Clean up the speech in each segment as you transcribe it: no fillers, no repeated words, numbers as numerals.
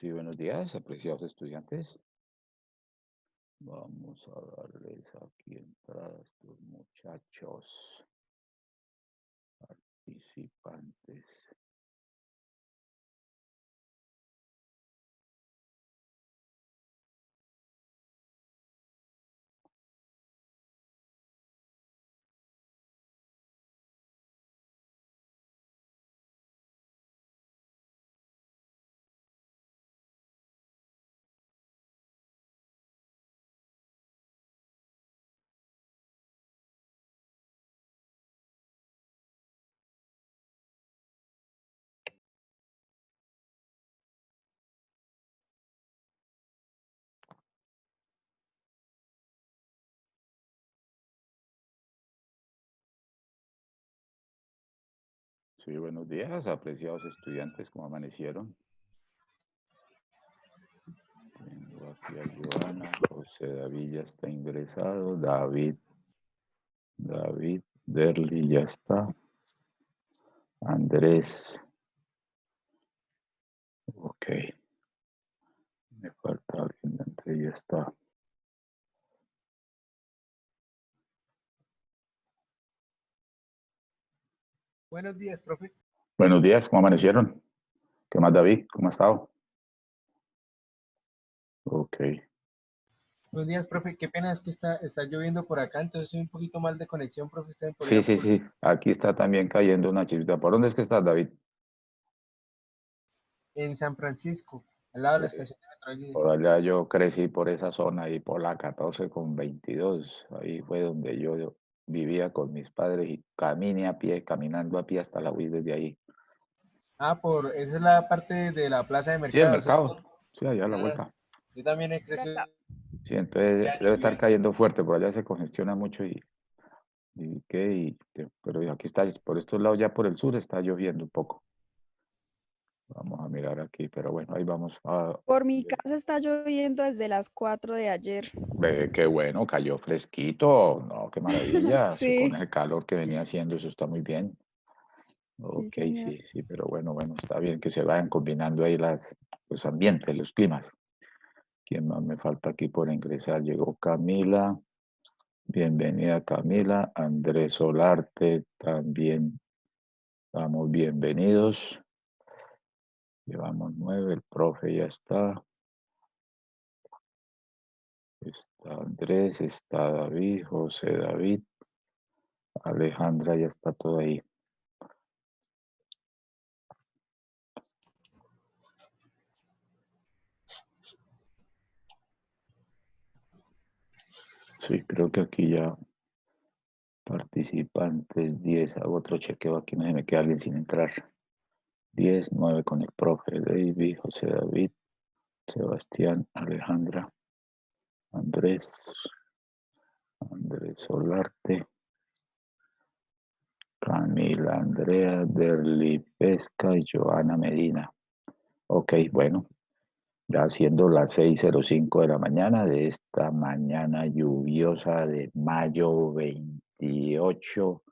Sí, buenos días, apreciados estudiantes. Vamos a darles aquí entrada a estos muchachos participantes. Sí, buenos días, apreciados estudiantes, ¿cómo amanecieron? Tengo aquí a Joana, José David ya está ingresado, David, Derly ya está, Andrés, ok, me falta alguien, Andrés ya está. Buenos días, profe. Buenos días, ¿cómo amanecieron? ¿Qué más, David? ¿Cómo ha estado? Ok. Buenos días, profe. Qué pena, es que está lloviendo por acá, entonces soy un poquito mal de conexión, profe. ¿Usted me podría Sí, sí, apoyar? sí. Aquí está también cayendo una chispita. ¿Por dónde es que estás, David? En San Francisco, al lado de la Eh, estación de metro allí. por allá yo crecí por esa zona y por la 14 con 22. Ahí fue donde yo vivía con mis padres y caminé a pie, caminando a pie hasta la UIS desde ahí. Esa es la parte de la plaza de Sí, el mercado, mercado. ¿cierto? Sí, allá a la Ah, vuelta. yo también he crecido Sí, entonces allá debe estar viviendo. cayendo fuerte. Por allá se congestiona mucho pero aquí está, por estos lados ya por el sur está lloviendo un poco. Vamos a mirar aquí, pero bueno, ahí vamos a... Por mi casa está lloviendo desde las 4 de ayer. Ve, qué bueno, cayó fresquito, no, qué maravilla, sí, con Sí, ese calor que venía haciendo, eso está muy bien. sí, Ok, señor. sí, sí, pero bueno, está bien que se vayan combinando ahí los ambientes, los climas. ¿Quién más me falta aquí por ingresar? Llegó Camila, bienvenida Camila, Andrés Solarte también, estamos bienvenidos. Llevamos 9, el profe ya está Andrés, está David, José David, Alejandra ya está todo ahí. Sí, creo que aquí ya participantes 10, hago otro chequeo aquí, no se me queda alguien sin entrar. 10, 9 con el profe David, José David, Sebastián, Alejandra, Andrés, Andrés Solarte, Camila, Andrea, Derly Pesca y Joana Medina. Ok, bueno, ya siendo las 6:05 de la mañana de esta mañana lluviosa de mayo 28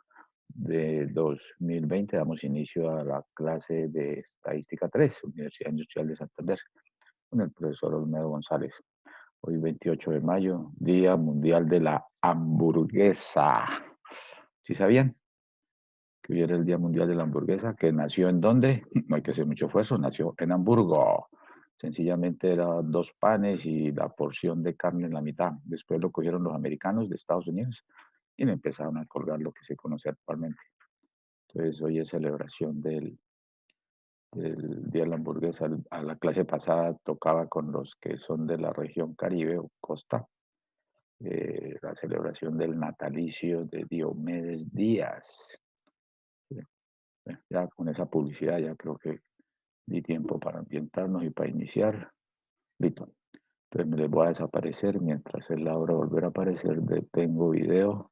de 2020, damos inicio a la clase de Estadística 3, Universidad Industrial de Santander, con el profesor Olmedo González. Hoy 28 de mayo, Día Mundial de la Hamburguesa. ¿Sí sabían que hoy era el Día Mundial de la Hamburguesa? ¿Que nació en dónde? No hay que hacer mucho esfuerzo, nació en Hamburgo. Sencillamente eran 2 panes y la porción de carne en la mitad. Después lo cogieron los americanos de Estados Unidos y le empezaron a colgar lo que se conoce actualmente. Entonces hoy es celebración del Día de la Hamburguesa. A la clase pasada tocaba con los que son de la región Caribe o Costa, la celebración del natalicio de Diomedes Díaz. Ya con esa publicidad ya creo que di tiempo para ambientarnos y para iniciar. Listo. Entonces me les voy a desaparecer mientras es la hora de volver a aparecer. Detengo video.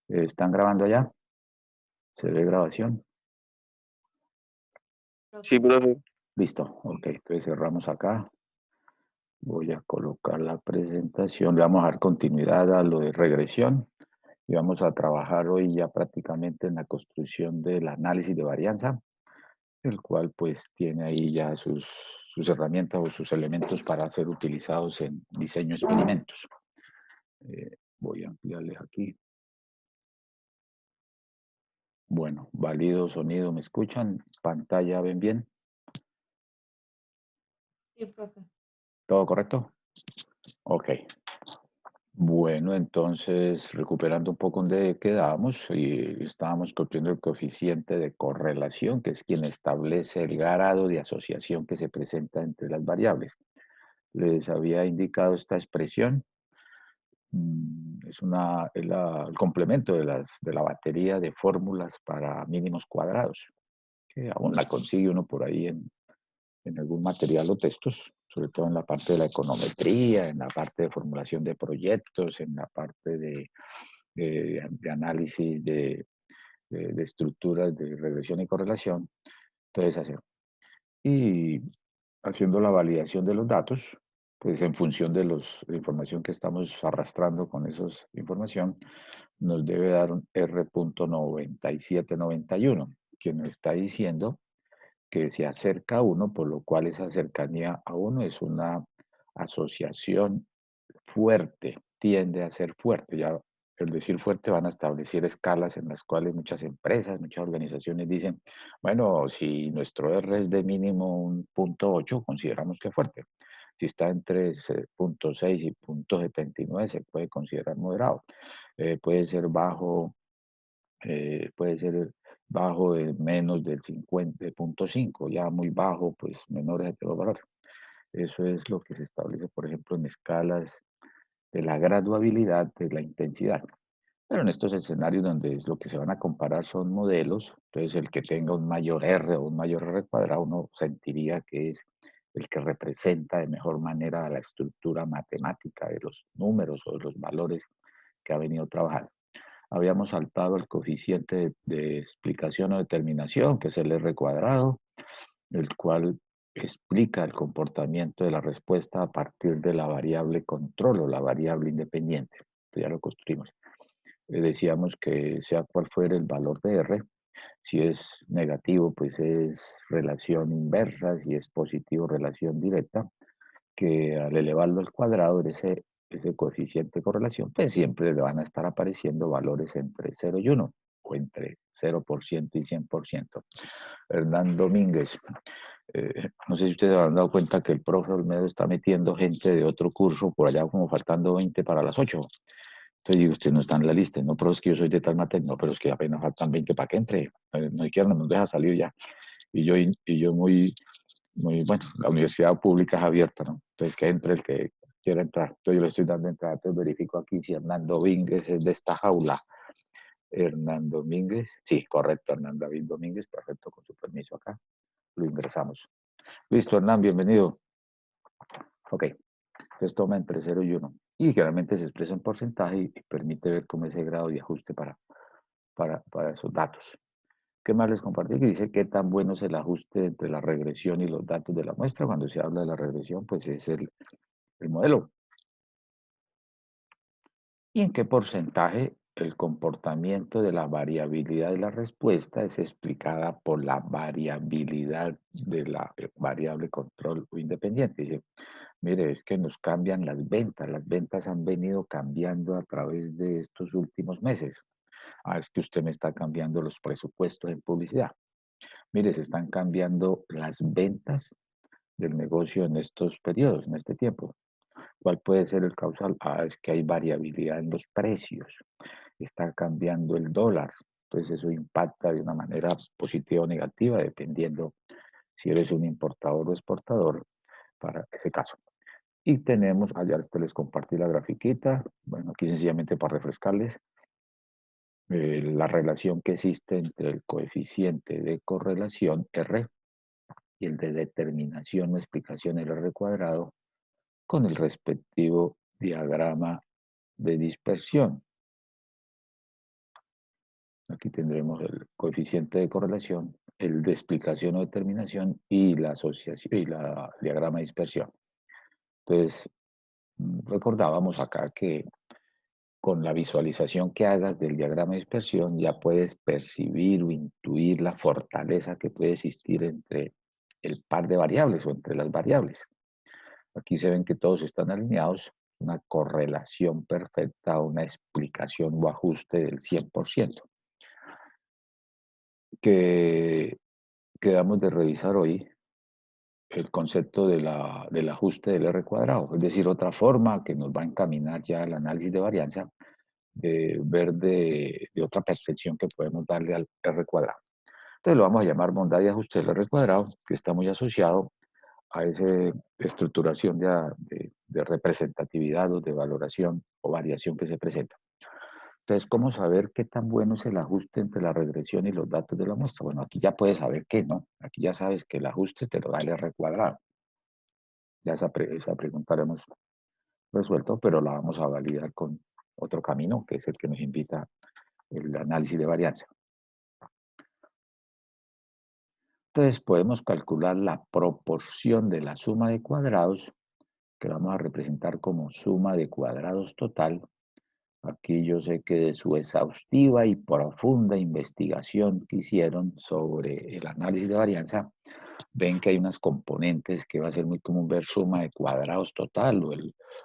¿Están grabando ya? ¿Se ve grabación? Sí, profe. Listo. Ok, entonces cerramos acá. Voy a colocar la presentación. Le vamos a dar continuidad a lo de regresión y vamos a trabajar hoy ya prácticamente en la construcción del análisis de varianza, el cual pues tiene ahí ya sus herramientas o sus elementos para ser utilizados en diseño de experimentos. Voy a ampliarles aquí. Bueno, válido sonido, ¿me escuchan? Pantalla, ¿ven bien? Sí, profe. ¿Todo correcto? Ok. Bueno, entonces, recuperando un poco donde quedábamos, y estábamos construyendo el coeficiente de correlación, que es quien establece el grado de asociación que se presenta entre las variables. Les había indicado esta expresión. Es el complemento de la batería de fórmulas para mínimos cuadrados, que aún la consigue uno por ahí en algún material o textos, sobre todo en la parte de la econometría, en la parte de formulación de proyectos, en la parte de análisis de estructuras de regresión y correlación. Entonces, y haciendo la validación de los datos, pues en función de la información que estamos arrastrando con esa información, nos debe dar un R.9791, que nos está diciendo que se acerca a 1, por lo cual esa cercanía a 1 es una asociación fuerte, tiende a ser fuerte. Ya el decir fuerte van a establecer escalas en las cuales muchas empresas, muchas organizaciones dicen, bueno, si nuestro R es de mínimo un 0.8, consideramos que es fuerte. Si está entre 0.6 y 0.79, se puede considerar moderado. Puede ser bajo, puede ser bajo de menos del 50, de 0.5, ya muy bajo, pues menores de los valores. Eso es lo que se establece, por ejemplo, en escalas de la graduabilidad de la intensidad. Pero en estos escenarios donde lo que se van a comparar son modelos, entonces el que tenga un mayor R o un mayor R cuadrado, uno sentiría que es el que representa de mejor manera la estructura matemática de los números o de los valores que ha venido trabajando. Habíamos saltado el coeficiente de explicación o determinación, que es el R cuadrado, el cual explica el comportamiento de la respuesta a partir de la variable control o la variable independiente. Esto ya lo construimos. Decíamos que sea cual fuera el valor de R, si es negativo, pues es relación inversa, si es positivo, relación directa, que al elevarlo al cuadrado de ese coeficiente de correlación, pues siempre le van a estar apareciendo valores entre 0 y 1, o entre 0% y 100%. Hernán Domínguez, no sé si ustedes han dado cuenta que el profe Olmedo está metiendo gente de otro curso por allá como faltando 20 para las 8. Entonces digo, usted no está en la lista, no, pero es que yo soy de tal materia, no, pero es que apenas faltan 20 para que entre, no quiero, no nos deja salir ya. Y yo muy, bueno, la universidad pública es abierta, ¿no? Entonces que entre el que quiera entrar. Entonces yo le estoy dando entrada, entonces verifico aquí si Hernando Domínguez es de esta jaula. Hernán Domínguez, sí, correcto, Hernán David Domínguez, perfecto, con su permiso acá, lo ingresamos. Listo, Hernán, bienvenido. Ok, entonces toma entre 0 y 1. Y generalmente se expresa en porcentaje y permite ver cómo ese grado de ajuste para esos datos. ¿Qué más les compartí? Que dice qué tan bueno es el ajuste entre la regresión y los datos de la muestra. Cuando se habla de la regresión, pues es el modelo. ¿Y en qué porcentaje el comportamiento de la variabilidad de la respuesta es explicada por la variabilidad de la variable control o independiente? Dice, mire, es que nos cambian las ventas han venido cambiando a través de estos últimos meses. Ah, es que usted me está cambiando los presupuestos en publicidad. Mire, se están cambiando las ventas del negocio en estos periodos, en este tiempo. ¿Cuál puede ser el causal? Ah, es que hay variabilidad en los precios. Está cambiando el dólar. Entonces eso impacta de una manera positiva o negativa, dependiendo si eres un importador o exportador para ese caso. Y tenemos, allá les compartí la grafiquita, bueno, aquí sencillamente para refrescarles, la relación que existe entre el coeficiente de correlación R y el de determinación o explicación el R cuadrado con el respectivo diagrama de dispersión. Aquí tendremos el coeficiente de correlación, el de explicación o determinación y la asociación y la diagrama de dispersión. Entonces, recordábamos acá que con la visualización que hagas del diagrama de dispersión ya puedes percibir o intuir la fortaleza que puede existir entre el par de variables o entre las variables. Aquí se ven que todos están alineados, una correlación perfecta, una explicación o ajuste del 100%. Que quedamos de revisar hoy el concepto del ajuste del R cuadrado, es decir, otra forma que nos va a encaminar ya al análisis de varianza, de ver de otra percepción que podemos darle al R cuadrado. Entonces lo vamos a llamar bondad de ajuste del R cuadrado, que está muy asociado a esa estructuración de representatividad o de valoración o variación que se presenta. Entonces, ¿cómo saber qué tan bueno es el ajuste entre la regresión y los datos de la muestra? Bueno, aquí ya puedes saber qué, ¿no? Aquí ya sabes que el ajuste te lo da el R cuadrado. Ya esa pregunta la hemos resuelto, pero la vamos a validar con otro camino, que es el que nos invita el análisis de varianza. Entonces, podemos calcular la proporción de la suma de cuadrados, que vamos a representar como suma de cuadrados total. Aquí yo sé que de su exhaustiva y profunda investigación que hicieron sobre el análisis de varianza, ven que hay unas componentes que va a ser muy común ver suma de cuadrados total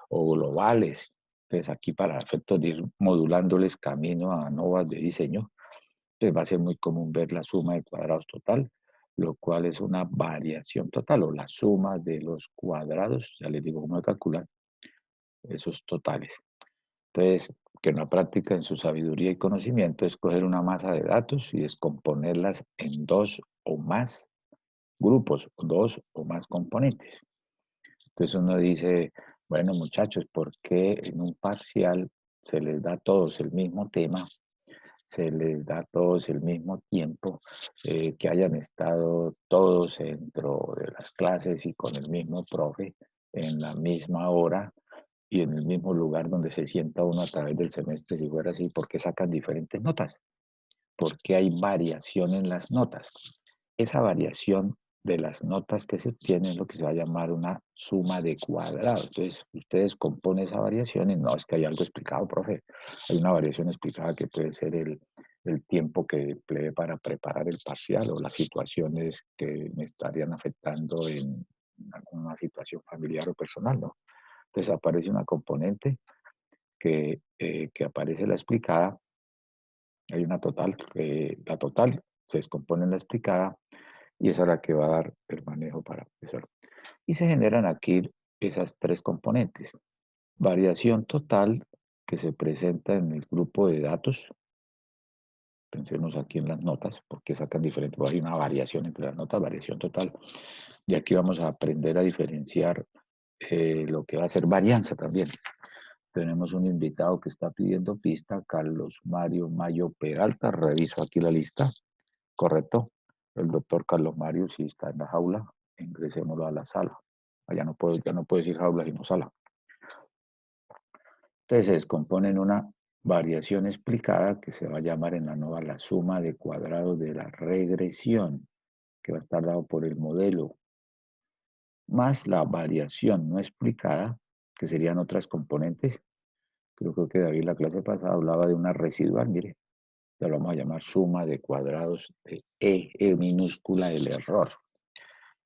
o globales. Entonces aquí para efectos de ir modulándoles camino a novas de diseño, pues va a ser muy común ver la suma de cuadrados total, lo cual es una variación total o la suma de los cuadrados, ya les digo cómo calcular esos totales. Entonces, que en la práctica, en su sabiduría y conocimiento, es coger una masa de datos y descomponerlas en dos o más grupos, dos o más componentes. Entonces uno dice, bueno muchachos, ¿por qué en un parcial se les da a todos el mismo tema, se les da a todos el mismo tiempo, que hayan estado todos dentro de las clases y con el mismo profe en la misma hora y en el mismo lugar donde se sienta uno a través del semestre? Si fuera así, ¿por qué sacan diferentes notas? ¿Por qué hay variación en las notas? Esa variación de las notas que se obtienen es lo que se va a llamar una suma de cuadrados. Entonces, ustedes componen esa variación y no es que hay algo explicado, profe. Hay una variación explicada que puede ser el tiempo que empleé para preparar el parcial o las situaciones que me estarían afectando en alguna situación familiar o personal, ¿no? Entonces aparece una componente que aparece la explicada. Hay una total, la total se descompone en la explicada y esa es la que va a dar el manejo para eso. Y se generan aquí esas tres componentes. Variación total que se presenta en el grupo de datos. Pensemos aquí en las notas, porque sacan diferentes. Hay una variación entre las notas, variación total. Y aquí vamos a aprender a diferenciar lo que va a ser varianza también. Tenemos un invitado que está pidiendo pista, Carlos Mario Mayo Peralta. Reviso aquí la lista. Correcto. El doctor Carlos Mario, si está en la jaula, ingresémoslo a la sala. Ya no puedo decir jaula, sino sala. Entonces se descompone en una variación explicada que se va a llamar en la NOVA la suma de cuadrados de la regresión, que va a estar dado por el modelo, más la variación no explicada, que serían otras componentes. Creo que David la clase pasada hablaba de una residual, mire, ya lo vamos a llamar suma de cuadrados de E minúscula el error.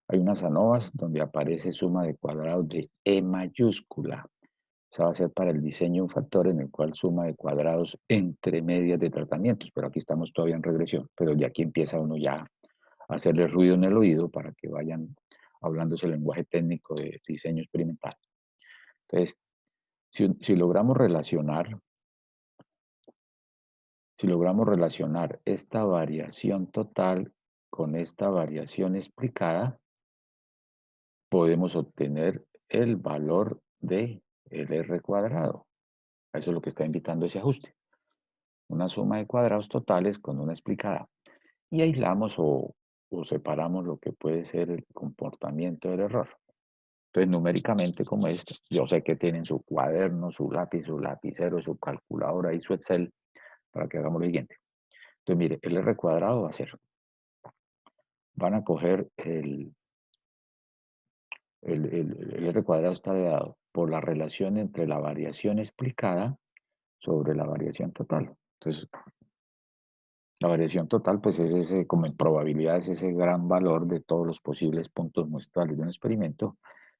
Hay unas ANOVAs donde aparece suma de cuadrados de E mayúscula. O sea, va a ser para el diseño un factor en el cual suma de cuadrados entre medias de tratamientos, pero aquí estamos todavía en regresión, pero de aquí empieza uno ya a hacerle ruido en el oído para que vayan hablando ese lenguaje técnico de diseño experimental. Entonces, si logramos relacionar esta variación total con esta variación explicada, podemos obtener el valor de el R cuadrado. Eso es lo que está invitando ese ajuste. Una suma de cuadrados totales con una explicada. Y aislamos o separamos lo que puede ser el comportamiento del error. Entonces, numéricamente, como esto, yo sé que tienen su cuaderno, su lapicero, su calculadora y su Excel para que hagamos lo siguiente. Entonces, mire, el R cuadrado va a ser, van a coger el R cuadrado está dado por la relación entre la variación explicada sobre la variación total. Entonces, La variación total, pues es ese, como en probabilidades, ese gran valor de todos los posibles puntos muestrales de un experimento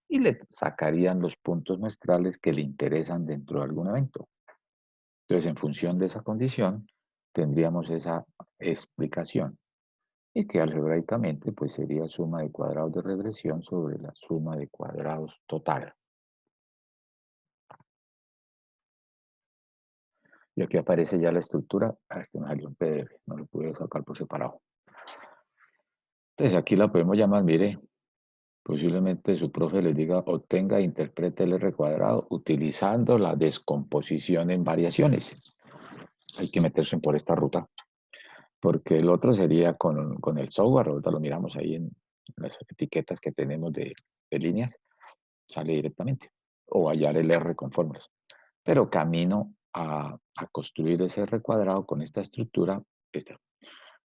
y le sacarían los puntos muestrales que le interesan dentro de algún evento. Entonces, en función de esa condición, tendríamos esa explicación y que algebraicamente pues sería suma de cuadrados de regresión sobre la suma de cuadrados total. Y aquí aparece ya la estructura. Este me salió un PDF, no lo pude sacar por separado. Entonces aquí la podemos llamar, mire, posiblemente su profe les diga, obtenga e interprete el R cuadrado utilizando la descomposición en variaciones. Hay que meterse por esta ruta, porque el otro sería con el software, ahorita lo miramos ahí en las etiquetas que tenemos de líneas, sale directamente, o hallar el R con fórmulas. Pero camino a construir ese R cuadrado con esta estructura, está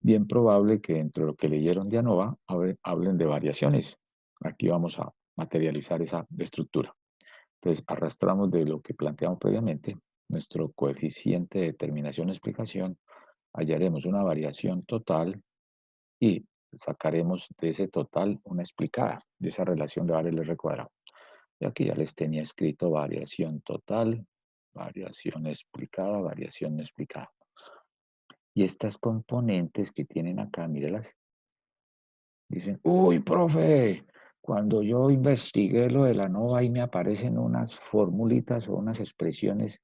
bien probable que dentro de lo que leyeron de ANOVA hablen de variaciones. Aquí vamos a materializar esa estructura. Entonces, arrastramos de lo que planteamos previamente, nuestro coeficiente de determinación o explicación, hallaremos una variación total y sacaremos de ese total una explicada, de esa relación de variable R cuadrado. Y aquí ya les tenía escrito variación total, variación explicada, variación no explicada. Y estas componentes que tienen acá, mírelas, dicen, uy, profe, cuando yo investigué lo de la ANOVA, ahí me aparecen unas formulitas o unas expresiones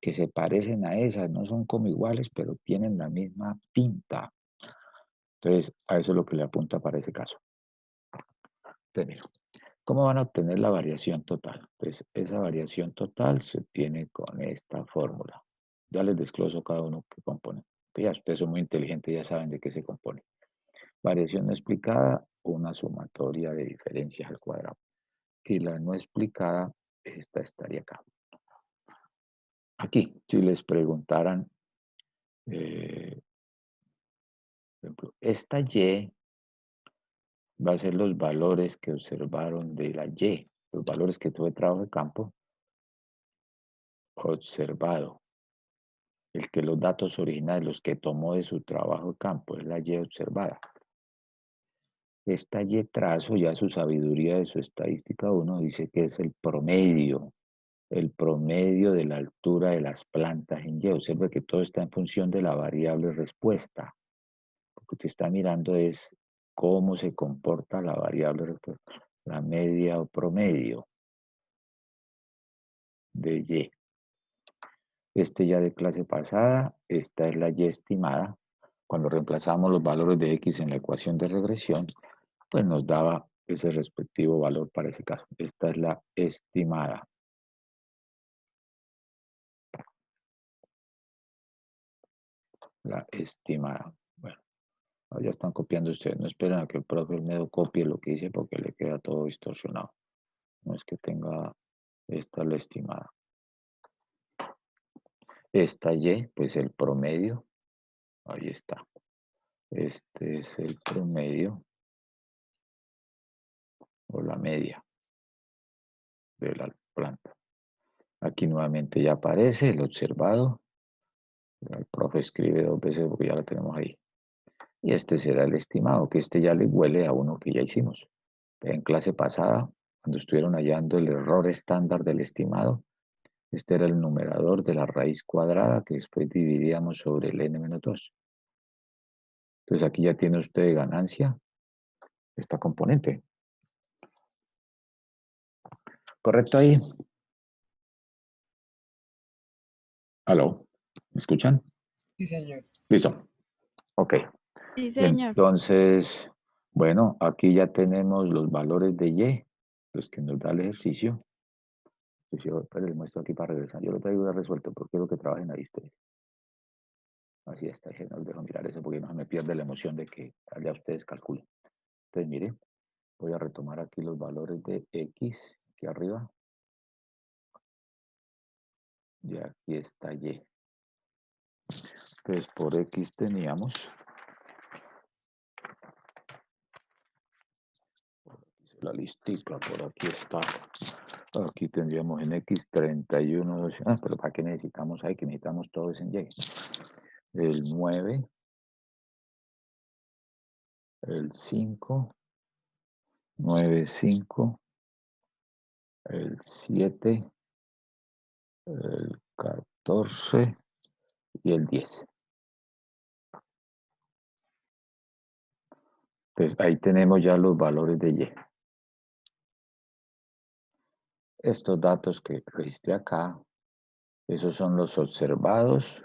que se parecen a esas, no son como iguales, pero tienen la misma pinta. Entonces, a eso es lo que le apunta para ese caso. Entonces, mira, ¿cómo van a obtener la variación total? Pues esa variación total se obtiene con esta fórmula. Ya les desgloso cada uno que compone. Ya ustedes son muy inteligentes, ya saben de qué se compone. Variación no explicada, una sumatoria de diferencias al cuadrado. Y la no explicada, esta estaría acá. Aquí, si les preguntaran, por ejemplo, esta Y va a ser los valores que observaron de la Y, los valores que tuve trabajo de campo observado. El que los datos originales, los que tomó de su trabajo de campo, es la Y observada. Esta Y trazo, ya su sabiduría de su estadística 1, dice que es el promedio de la altura de las plantas en Y. Observe que todo está en función de la variable respuesta. Lo que usted está mirando es cómo se comporta la variable respuesta, la media o promedio de Y. Este ya de clase pasada, esta es la Y estimada. Cuando reemplazamos los valores de X en la ecuación de regresión, pues nos daba ese respectivo valor para ese caso. Esta es la estimada. La estimada. Bueno, ya están copiando ustedes. No esperen a que el profe Olmedo copie lo que dice porque le queda todo distorsionado. No es que tenga esta la estimada. Esta Y, pues el promedio. Ahí está. Este es el promedio o la media de la planta. Aquí nuevamente ya aparece el observado. El profe escribe 2 veces porque ya la tenemos ahí. Y este será el estimado, que este ya le huele a uno que ya hicimos. En clase pasada, cuando estuvieron hallando el error estándar del estimado, este era el numerador de la raíz cuadrada que después dividíamos sobre el n-2. Entonces aquí ya tiene usted de ganancia esta componente. ¿Correcto ahí? ¿Aló? ¿Me escuchan? Sí, señor. Listo. Ok. Sí, Y señor. entonces, bueno, aquí ya tenemos los valores de Y, los que nos da el ejercicio. Pues yo les muestro aquí para regresar. Yo lo traigo ya resuelto porque quiero que trabajen ahí ustedes. Así está, no les dejo mirar eso porque no se me pierde la emoción de que allá ustedes calculen. Entonces, mire, voy a retomar aquí los valores de X, aquí arriba. Y aquí está Y. Entonces, por X teníamos. La listica, por aquí está. Aquí tendríamos en X 31, 2, pero ¿para qué necesitamos ahí? Que necesitamos todo eso en Y. El 9, el 5, 9, 5, el 7, el 14 y el 10. Entonces ahí tenemos ya los valores de Y. Estos datos que registré acá, esos son los observados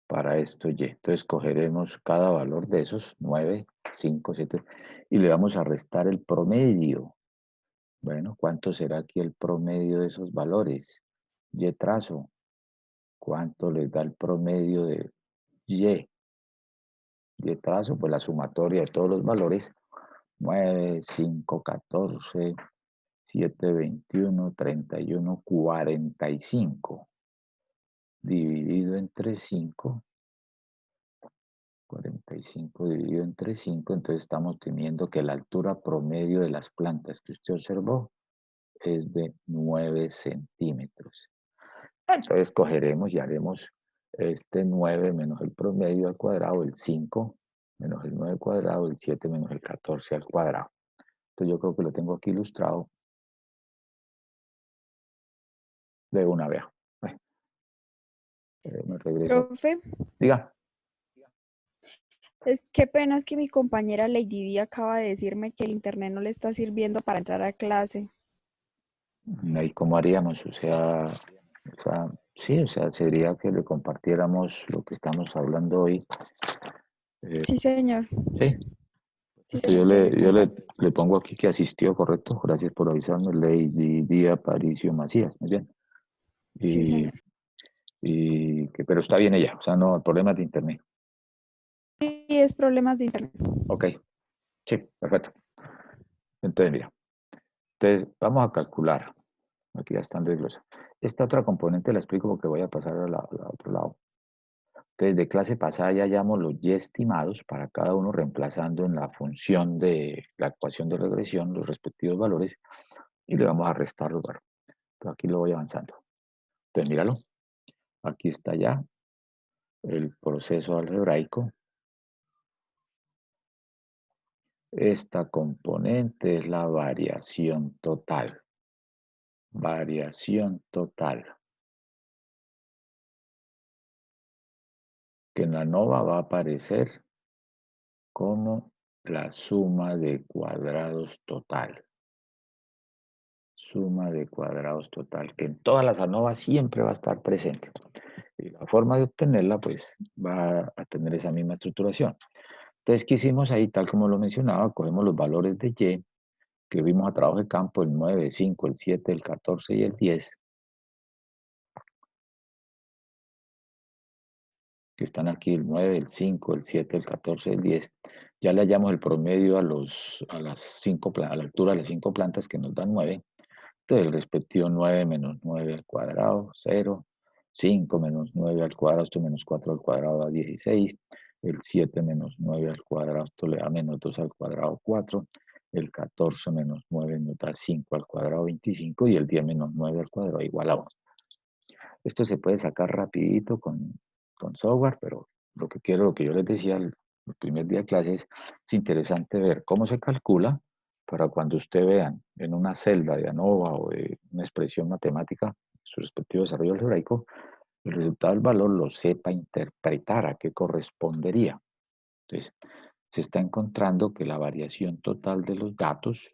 para esto Y. Entonces cogeremos cada valor de esos, 9, 5, 7, y le vamos a restar el promedio. Bueno, ¿cuánto será aquí el promedio de esos valores? Y trazo. ¿Cuánto les da el promedio de Y? Y trazo, pues la sumatoria de todos los valores. 9, 5, 14, 7, 21, 31, 45. Dividido entre 5. 45 dividido entre 5, entonces estamos teniendo que la altura promedio de las plantas que usted observó es de 9 centímetros. Entonces cogeremos y haremos este 9 menos el promedio al cuadrado, el 5 menos el 9 al cuadrado, el 7 menos el 14 al cuadrado. Entonces yo creo que lo tengo aquí ilustrado de una vez. Bueno, me regreso. Profe, Diga. qué pena es que mi compañera Lady Di acaba de decirme que el internet no le está sirviendo para entrar a clase. ¿Y cómo haríamos? Sí, o sea, sería que le compartiéramos lo que estamos hablando hoy. Sí, señor. Sí, Sí, yo señor, yo le comparto. le pongo aquí que asistió, correcto. Gracias por avisarnos, Lady Díaz Aparicio Macías. Muy bien. Sí, Y, señor. pero está bien ella, o sea, no, problemas de internet. Sí, es problemas de internet. Ok, sí, perfecto. Entonces, mira, entonces vamos a calcular. Aquí ya están desglosados. Esta otra componente la explico porque voy a pasar al otro lado. Entonces, de clase pasada ya hallamos los Y estimados para cada uno reemplazando en la función de la ecuación de regresión los respectivos valores y le vamos a restar los valores. Entonces, aquí lo voy avanzando. Entonces, míralo. Aquí está ya el proceso algebraico. Esta componente es la variación total. Variación total. Que en la NOVA va a aparecer como la suma de cuadrados total. Suma de cuadrados total, que en todas las ANOVA siempre va a estar presente. Y la forma de obtenerla, pues, va a tener esa misma estructuración. Entonces, ¿qué hicimos ahí? Tal como lo mencionaba, cogemos los valores de Y, que vimos a trabajo de campo, el 9, el 5, el 7, el 14 y el 10, que están aquí, el 9, el 5, el 7, el 14 y el 10. Ya le hallamos el promedio a la altura de las 5 plantas, que nos dan 9. Entonces, el respectivo 9 menos 9 al cuadrado, 0. 5 menos 9 al cuadrado, esto menos 4 al cuadrado da 16. El 7 menos 9 al cuadrado, esto le da menos 2 al cuadrado, 4. El 14 menos 9 nos da 5 al cuadrado, 25. Y el 10 menos 9 al cuadrado igual a 1. Esto se puede sacar rapidito con software, pero lo que yo les decía el primer día de clases, es interesante ver cómo se calcula para cuando usted vean en una celda de ANOVA o de una expresión matemática, su respectivo desarrollo algebraico, el resultado del valor lo sepa interpretar a qué correspondería. Entonces, se está encontrando que la variación total de los datos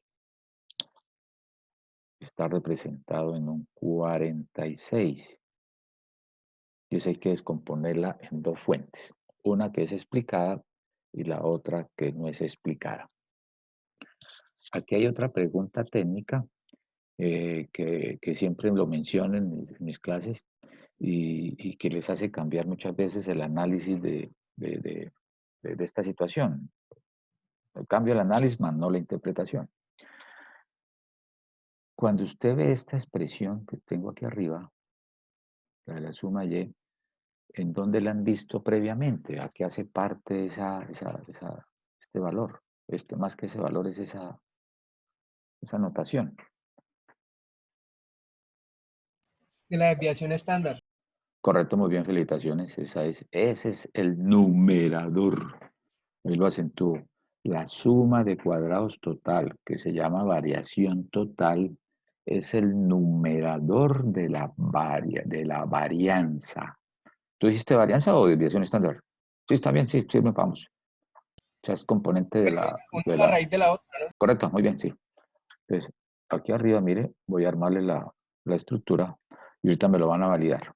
está representado en un 46. Y eso hay que descomponerla en dos fuentes. Una que es explicada y la otra que no es explicada. Aquí hay otra pregunta técnica que siempre lo menciono en mis clases y que les hace cambiar muchas veces el análisis de esta situación. El cambio el análisis, más no la interpretación. Cuando usted ve esta expresión que tengo aquí arriba, la de la suma Y, ¿en dónde la han visto previamente? ¿A qué hace parte este valor? Más que ese valor es esa notación. De la desviación estándar. Correcto, muy bien, felicitaciones. Ese es el numerador. Ahí lo acentúo. La suma de cuadrados total, que se llama variación total, es el numerador de la varianza. ¿Tú dijiste varianza o desviación estándar? Sí, está bien, sí, sí, vamos. O sea, es componente de Una es la raíz de la otra, ¿no? Correcto, muy bien, sí. Entonces, aquí arriba, mire, voy a armarle la estructura y ahorita me lo van a validar.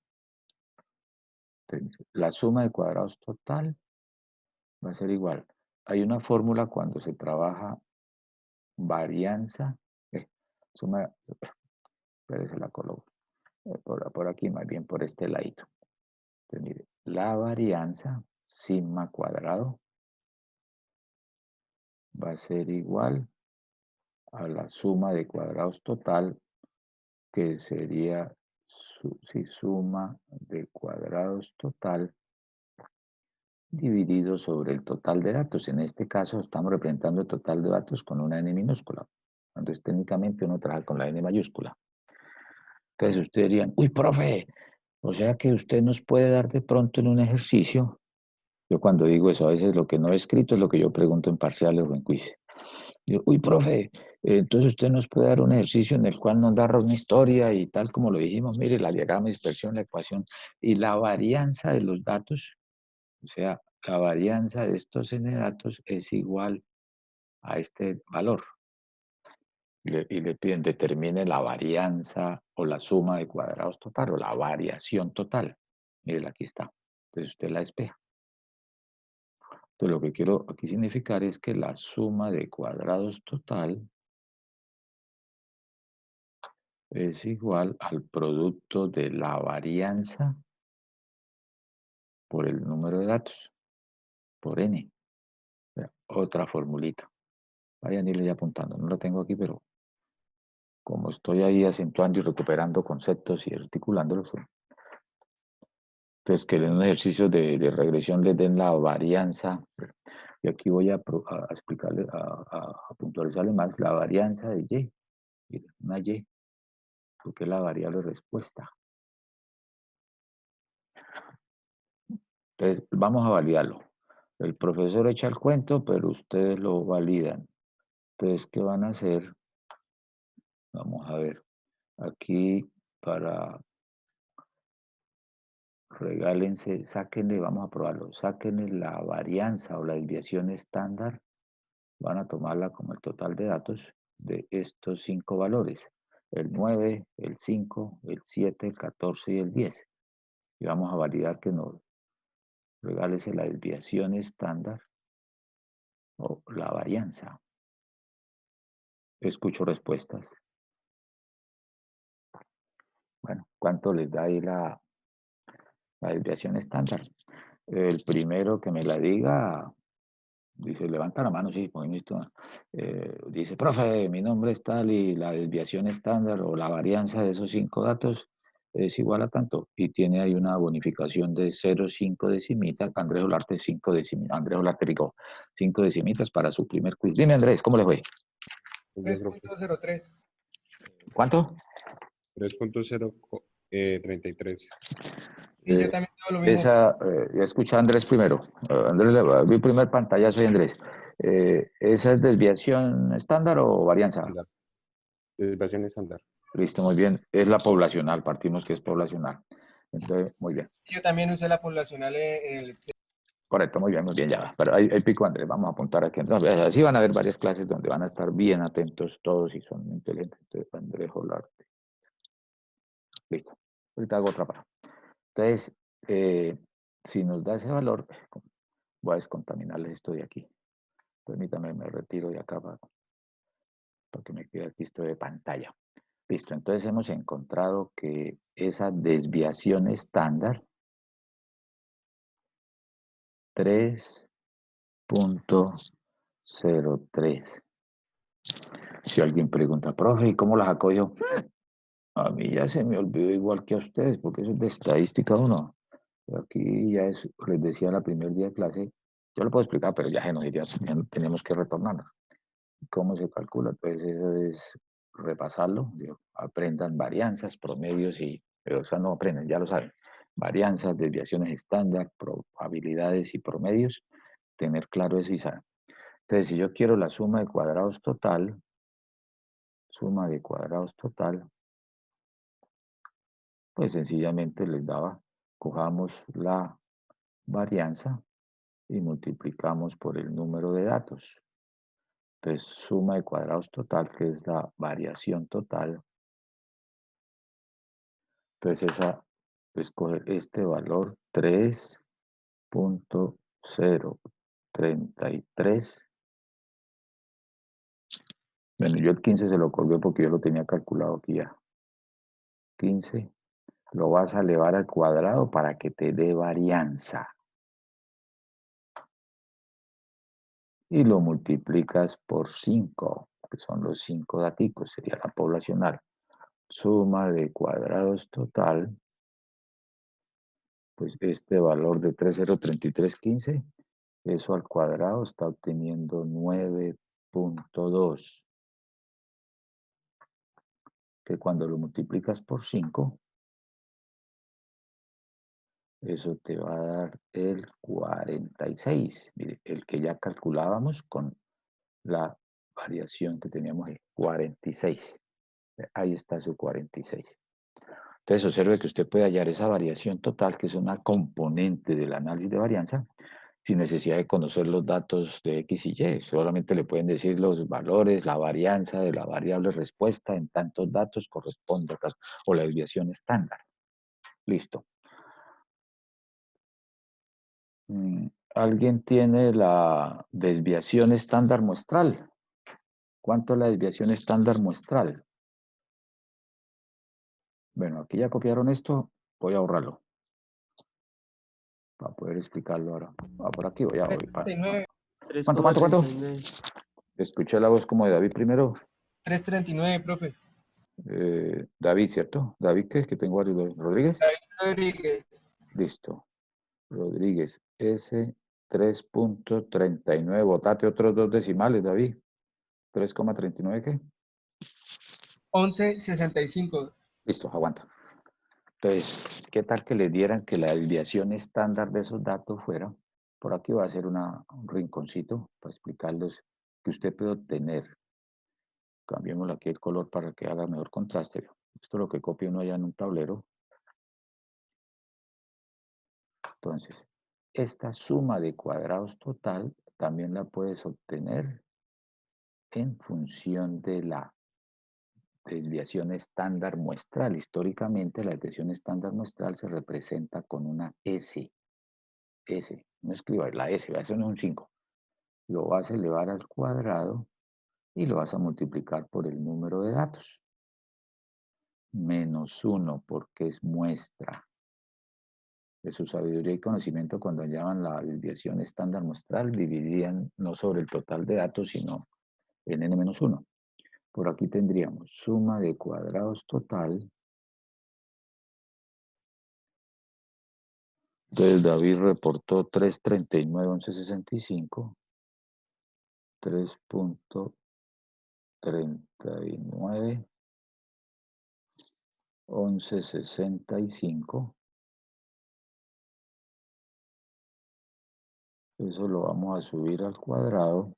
Entonces, la suma de cuadrados total va a ser igual. Hay una fórmula cuando se trabaja varianza, suma, espérese, la coloco por aquí, más bien por este ladito. Entonces, mire, la varianza, sigma cuadrado, va a ser igual a la suma de cuadrados total, que sería suma de cuadrados total dividido sobre el total de datos. En este caso estamos representando el total de datos con una n minúscula. Entonces técnicamente uno trabaja con la n mayúscula. Entonces ustedes dirían, uy, profe, o sea que usted nos puede dar de pronto en un ejercicio. Yo cuando digo eso, a veces lo que no he escrito es lo que yo pregunto en parciales o en quiz. Digo, uy, profe, entonces usted nos puede dar un ejercicio en el cual nos narra una historia y tal como lo dijimos, mire, la diagrama, dispersión, la ecuación y la varianza de los datos, o sea, la varianza de estos n datos es igual a este valor. Y le piden determine la varianza o la suma de cuadrados total o la variación total. Mire, aquí está. Entonces usted la despeja. Entonces lo que quiero aquí significar es que la suma de cuadrados total es igual al producto de la varianza por el número de datos, por n. Otra formulita. Vayan a irle ya apuntando. No lo tengo aquí, pero como estoy ahí acentuando y recuperando conceptos y articulándolos, entonces que en un ejercicio de regresión les den la varianza. Y aquí voy a explicarle, a puntualizarle más la varianza de y. Miren, una y, porque es la variable respuesta. Entonces, vamos a validarlo. El profesor echa el cuento, pero ustedes lo validan. Entonces, ¿qué van a hacer? Vamos a ver. Aquí, para regálense, sáquenle, vamos a probarlo, sáquenle la varianza o la desviación estándar. Van a tomarla como el total de datos de estos 5 valores. El 9, el 5, el 7, el 14 y el 10. Y vamos a validar que nos regálese la desviación estándar o la varianza. Escucho respuestas. Bueno, ¿cuánto les da ahí la desviación estándar? El primero que me la diga, dice, levanta la mano, sí, dice, profe, mi nombre es tal y la desviación estándar o la varianza de esos 5 datos es igual a tanto. Y tiene ahí una bonificación de 0,5 decimitas. Andrés Olarte, 5 decimitas. Andrés Olarte Rico, 5 decimitas para su primer quiz. Dime, Andrés, ¿cómo le fue? 3.03. ¿Cuánto? 3.033. Y yo también tengo lo mismo. Ya escucha a Andrés primero. Andrés, mi primer pantallazo de Andrés. ¿Esa es desviación estándar o varianza? Estándar. Desviación estándar. Listo, muy bien. Es la poblacional, partimos que es poblacional. Entonces, muy bien. Yo también usé la poblacional en el Excel. Correcto, muy bien, ya va. Pero ahí pico, Andrés, vamos a apuntar aquí. Entonces, así van a haber varias clases donde van a estar bien atentos todos y son inteligentes. Entonces, Andrés Olarte. Listo. Ahorita hago otra para. Entonces, si nos da ese valor, voy a descontaminarles esto de aquí. Permítame, me retiro de acá para que me quede aquí esto de pantalla. Listo, entonces hemos encontrado que esa desviación estándar 3.03. Si alguien pregunta, profe, ¿y cómo la sacó yo? A mí ya se me olvidó igual que a ustedes, porque eso es de estadística uno. Aquí ya es, les decía el primer día de clase, yo lo puedo explicar, pero ya se nos iría, tenemos que retornar. ¿Cómo se calcula? Pues eso es repasarlo, aprendan varianzas, promedios pero o sea, no aprenden, ya lo saben. Varianzas, desviaciones estándar, probabilidades y promedios, tener claro eso y saber. Entonces, si yo quiero la suma de cuadrados total, pues sencillamente les daba, cojamos la varianza y multiplicamos por el número de datos. Entonces, suma de cuadrados total, que es la variación total. Entonces, esa, escoge este valor 3.033. Bueno, yo el 15 se lo colgué porque yo lo tenía calculado aquí ya. 15. Lo vas a elevar al cuadrado para que te dé varianza. Y lo multiplicas por 5, que son los 5 daticos, sería la poblacional. Suma de cuadrados total, pues este valor de 3.03315, eso al cuadrado está obteniendo 9.2, que cuando lo multiplicas por 5, eso te va a dar el 46. Mire, el que ya calculábamos con la variación que teníamos es 46. Ahí está su 46. Entonces observe que usted puede hallar esa variación total, que es una componente del análisis de varianza, sin necesidad de conocer los datos de X y Y. Solamente le pueden decir los valores, la varianza de la variable respuesta en tantos datos corresponde a o la desviación estándar. Listo. ¿Alguien tiene la desviación estándar muestral? ¿Cuánto es la desviación estándar muestral? Bueno, aquí ya copiaron esto, voy a ahorrarlo para poder explicarlo ahora. Por aquí voy a... 339. ¿Cuánto? Escuché la voz como de David primero. 339, profe. David, ¿cierto? ¿David qué? Que tengo varios. ¿Rodríguez? David Rodríguez. Listo. Rodríguez, S 3.39. Botate otros dos decimales, David. 3,39, ¿qué? 1165. Listo, aguanta. Entonces, ¿qué tal que le dieran que la desviación estándar de esos datos fuera? Por aquí va a ser un rinconcito para explicarles que usted puede obtener. Cambiémosle aquí el color para que haga mejor contraste. Esto es lo que copia uno allá en un tablero. Entonces, esta suma de cuadrados total también la puedes obtener en función de la desviación estándar muestral. Históricamente, la desviación estándar muestral se representa con una S. S, no escriba la S, eso no es un 5. Lo vas a elevar al cuadrado y lo vas a multiplicar por el número de datos. Menos 1 porque es muestra. De su sabiduría y conocimiento, cuando llaman la desviación estándar muestral, dividían no sobre el total de datos, sino en n-1. Por aquí tendríamos suma de cuadrados total. Entonces David reportó 339.1165. 3.39.1165. Eso lo vamos a subir al cuadrado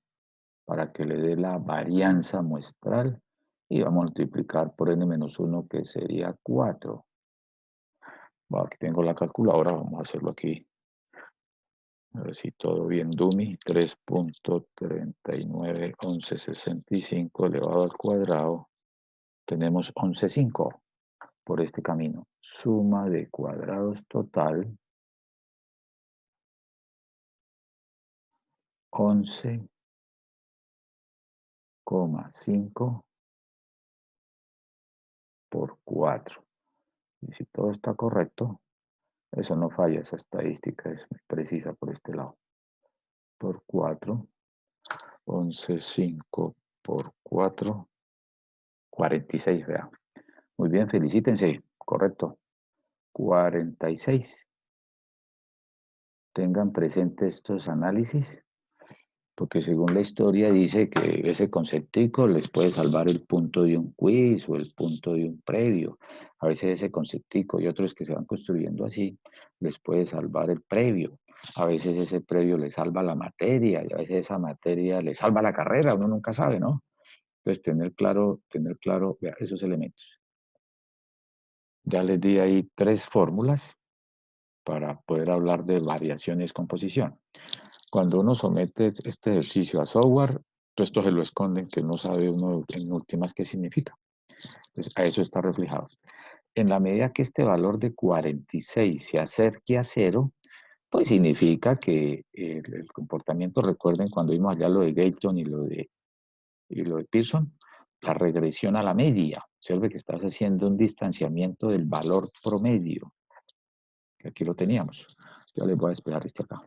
para que le dé la varianza muestral y vamos a multiplicar por n-1, que sería 4. Bueno, aquí tengo la calculadora, vamos a hacerlo aquí. A ver si todo bien, Dumi. 3.39.1165 elevado al cuadrado. Tenemos 11.5 por este camino. Suma de cuadrados total. 11,5 por 4. Y si todo está correcto, eso no falla, esa estadística es muy precisa por este lado. Por 4, 11,5 por 4, 46, vea. Muy bien, felicítense, correcto. 46. Tengan presente estos análisis, porque según la historia dice que ese conceptico les puede salvar el punto de un quiz o el punto de un previo. A veces ese conceptico y otros que se van construyendo así les puede salvar el previo. A veces ese previo le salva la materia y a veces esa materia le salva la carrera, uno nunca sabe, ¿no? Entonces, tener claro vea, esos elementos. Ya les di ahí 3 fórmulas para poder hablar de variación y descomposición. Cuando uno somete este ejercicio a software, todo esto se lo esconden, que no sabe uno en últimas qué significa. Entonces, a eso está reflejado. En la medida que este valor de 46 se acerque a 0, pues significa que el comportamiento, recuerden cuando vimos allá lo de Gayton y lo de Pearson, la regresión a la media. Observe que estás haciendo un distanciamiento del valor promedio, que aquí lo teníamos. Ya les voy a esperar este acá.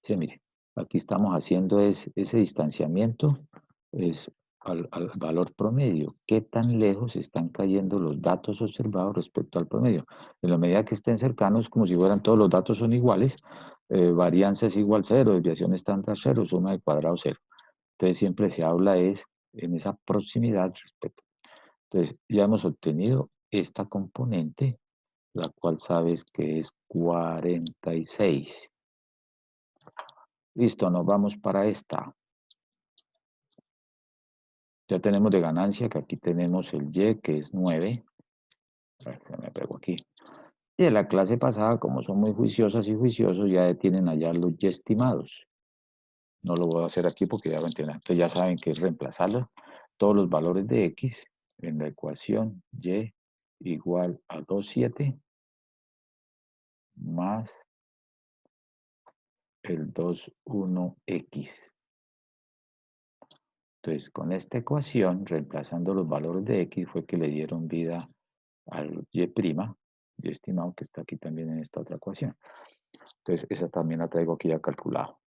Sí, mire, aquí estamos haciendo ese distanciamiento es al valor promedio. ¿Qué tan lejos están cayendo los datos observados respecto al promedio? En la medida que estén cercanos, como si fueran todos los datos son iguales, varianza es igual 0, desviación estándar 0, suma de cuadrado 0. Entonces siempre se habla es en esa proximidad respecto. Entonces ya hemos obtenido esta componente, la cual sabes que es 46. Listo, nos vamos para esta. Ya tenemos de ganancia que aquí tenemos el Y, que es 9. Se me pegó aquí. Y de la clase pasada, como son muy juiciosas y juiciosos, ya tienen allá los Y estimados. No lo voy a hacer aquí porque ya lo entienden. Entonces ya saben que es reemplazarlo. Todos los valores de X en la ecuación Y igual a 2,7 más el 2,1X. Entonces, con esta ecuación, reemplazando los valores de X, fue que le dieron vida al Y', Y estimado, que está aquí también en esta otra ecuación. Entonces, esa también la traigo aquí ya calculado.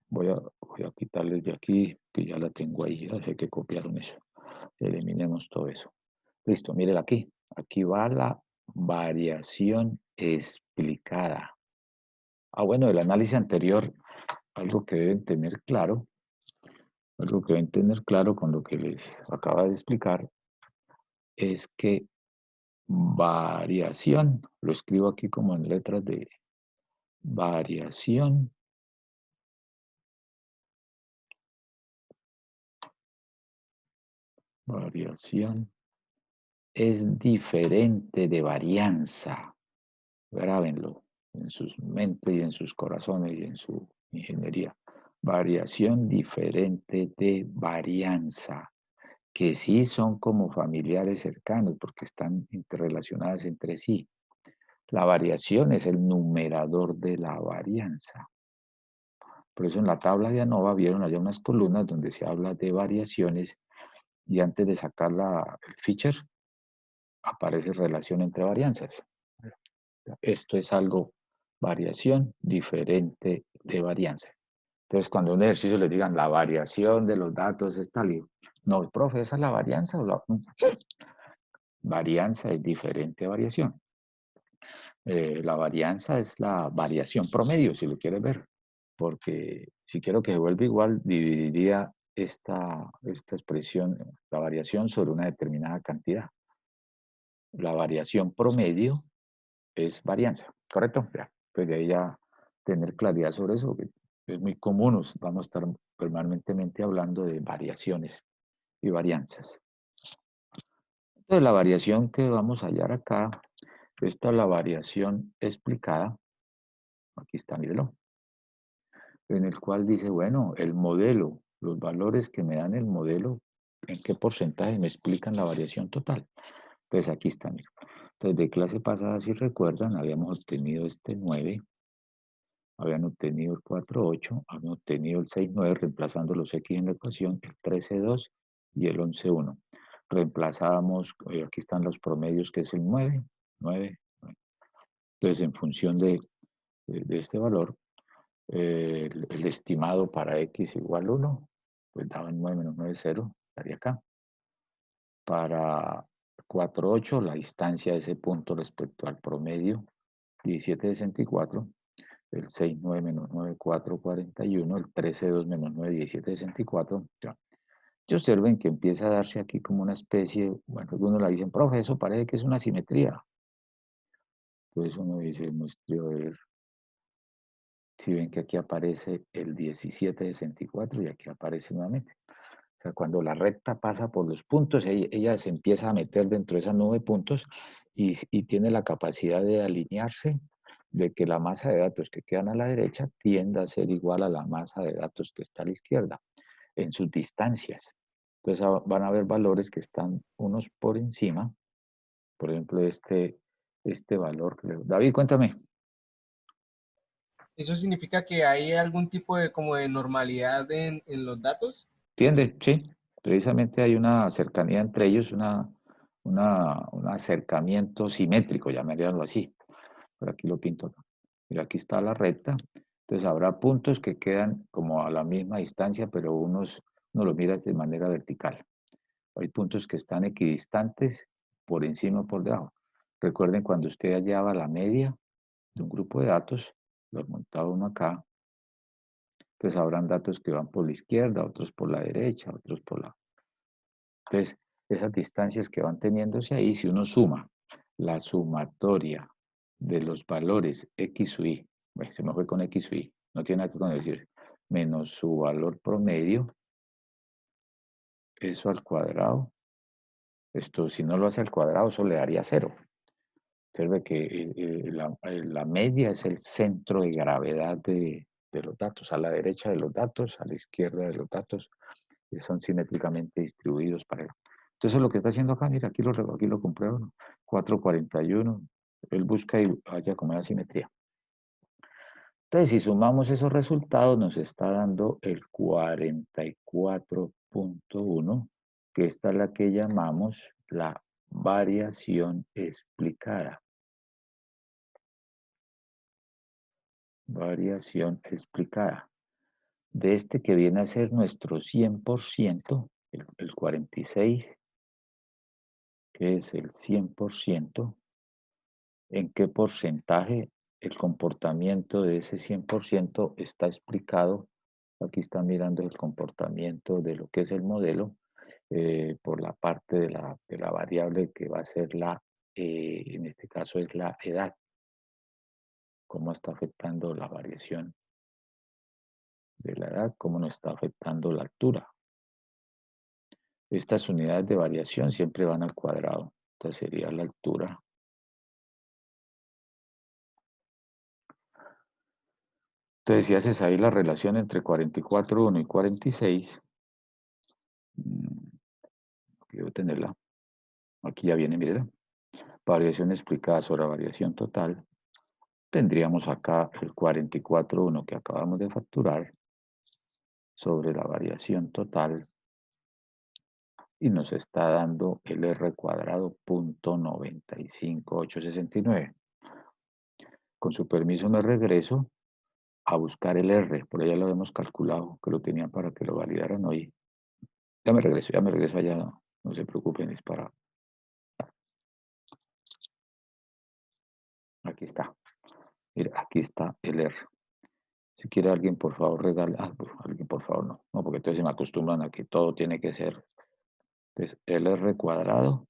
Bueno, voy a quitarles de aquí, que ya la tengo ahí, ya sé que copiaron eso. Eliminemos todo eso. Listo, miren aquí. Aquí va la variación explicada. Bueno, el análisis anterior, algo que deben tener claro, con lo que les acaba de explicar, es que variación, lo escribo aquí como en letras de variación, es diferente de varianza. Grábenlo en sus mentes y en sus corazones y en su ingeniería. Variación diferente de varianza, que sí son como familiares cercanos porque están interrelacionadas entre sí. La variación es el numerador de la varianza. Por eso en la tabla de ANOVA vieron allá unas columnas donde se habla de variaciones y antes de sacar el feature aparece relación entre varianzas. Esto es algo, variación diferente de varianza. Entonces, cuando un ejercicio le digan la variación de los datos es tal, no, profe, ¿esa es la varianza? Varianza es diferente a variación. La varianza es la variación promedio, si lo quieres ver, porque si quiero que se vuelva igual, dividiría esta expresión, la variación sobre una determinada cantidad. La variación promedio es varianza, ¿correcto? Ya. Entonces de ahí ya tener claridad sobre eso, que es muy común, vamos a estar permanentemente hablando de variaciones y varianzas. Entonces la variación que vamos a hallar acá, esta es la variación explicada, aquí está, mírelo, en el cual dice, bueno, el modelo, los valores que me dan el modelo, ¿en qué porcentaje me explican la variación total? Pues aquí está, mira. Entonces, de clase pasada, si recuerdan, habíamos obtenido este 9, habían obtenido el 4,8, habían obtenido el 6,9, reemplazando los X en la ecuación, el 13,2 y el 11,1. Reemplazábamos, aquí están los promedios, que es el 9, 9, 9. Entonces, en función de este valor, el estimado para X igual 1, pues daban 9 menos 9, 0, estaría acá. Para 4,8, la distancia de ese punto respecto al promedio, 17,64. El 6,9 menos 9, 4,41. El 13,2 menos 9, 17,64. Ya. Y observen que empieza a darse aquí como una especie, bueno, algunos la dicen, profe, eso parece que es una simetría. Entonces uno dice, muestreo, a ver, si ven que aquí aparece el 1764 y aquí aparece nuevamente. O sea, cuando la recta pasa por los puntos, ella se empieza a meter dentro de esa nube de puntos y tiene la capacidad de alinearse, de que la masa de datos que quedan a la derecha tienda a ser igual a la masa de datos que está a la izquierda, en sus distancias. Entonces van a haber valores que están unos por encima. Por ejemplo, este valor. David, cuéntame. ¿Eso significa que hay algún tipo de como de normalidad en los datos? ¿Entiende? Sí. Precisamente hay una cercanía entre ellos, un acercamiento simétrico, llamaríamos así. Por aquí lo pinto acá. Mira, aquí está la recta. Entonces habrá puntos que quedan como a la misma distancia, pero uno los mira de manera vertical. Hay puntos que están equidistantes por encima o por debajo. Recuerden cuando usted hallaba la media de un grupo de datos, los montaba uno acá. Entonces habrán datos que van por la izquierda, otros por la derecha, otros por la... Entonces, esas distancias que van teniéndose ahí, si uno suma la sumatoria de los valores X o Y, bueno, se me fue con X o Y, no tiene nada que con decir, menos su valor promedio, eso al cuadrado, esto si no lo hace al cuadrado, eso le daría 0. Observe que la media es el centro de gravedad de los datos, a la derecha de los datos, a la izquierda de los datos, que son simétricamente distribuidos para él. Entonces lo que está haciendo acá, mira, aquí lo compruebo, ¿no? 441, él busca y haya como una simetría. Entonces, si sumamos esos resultados, nos está dando el 44.1, que esta es la que llamamos la variación explicada. Variación explicada. De este que viene a ser nuestro 100%, el 46, que es el 100%, ¿en qué porcentaje el comportamiento de ese 100% está explicado? Aquí está mirando el comportamiento de lo que es el modelo por la parte de la variable que va a ser en este caso es la edad. ¿Cómo está afectando la variación de la edad? ¿Cómo nos está afectando la altura? Estas unidades de variación siempre van al cuadrado. Entonces sería la altura. Entonces, si haces ahí la relación entre 44.1 y 46, quiero tenerla. Aquí ya viene, mire. Variación explicada sobre variación total. Tendríamos acá el 44.1 que acabamos de facturar sobre la variación total y nos está dando el R cuadrado .95869. Con su permiso me regreso a buscar el R, por allá lo hemos calculado, que lo tenían para que lo validaran hoy. Ya me regreso allá, no se preocupen, es para... Aquí está, mira, aquí está el R. Si quiere alguien, por favor, regale, alguien, por favor, no, porque entonces se me acostumbran a que todo tiene que ser, entonces, el R cuadrado,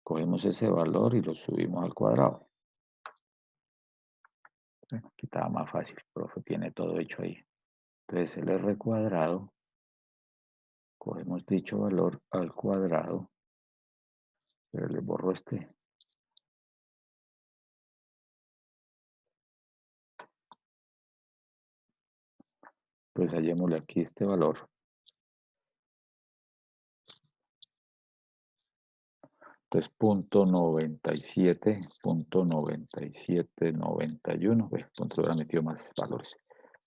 cogemos ese valor y lo subimos al cuadrado. Aquí estaba más fácil, el profe tiene todo hecho ahí. Entonces el R cuadrado, cogemos dicho valor al cuadrado, pero le borro este. Pues hallémosle aquí este valor. Entonces, .9791, punto hubiera metido más valores.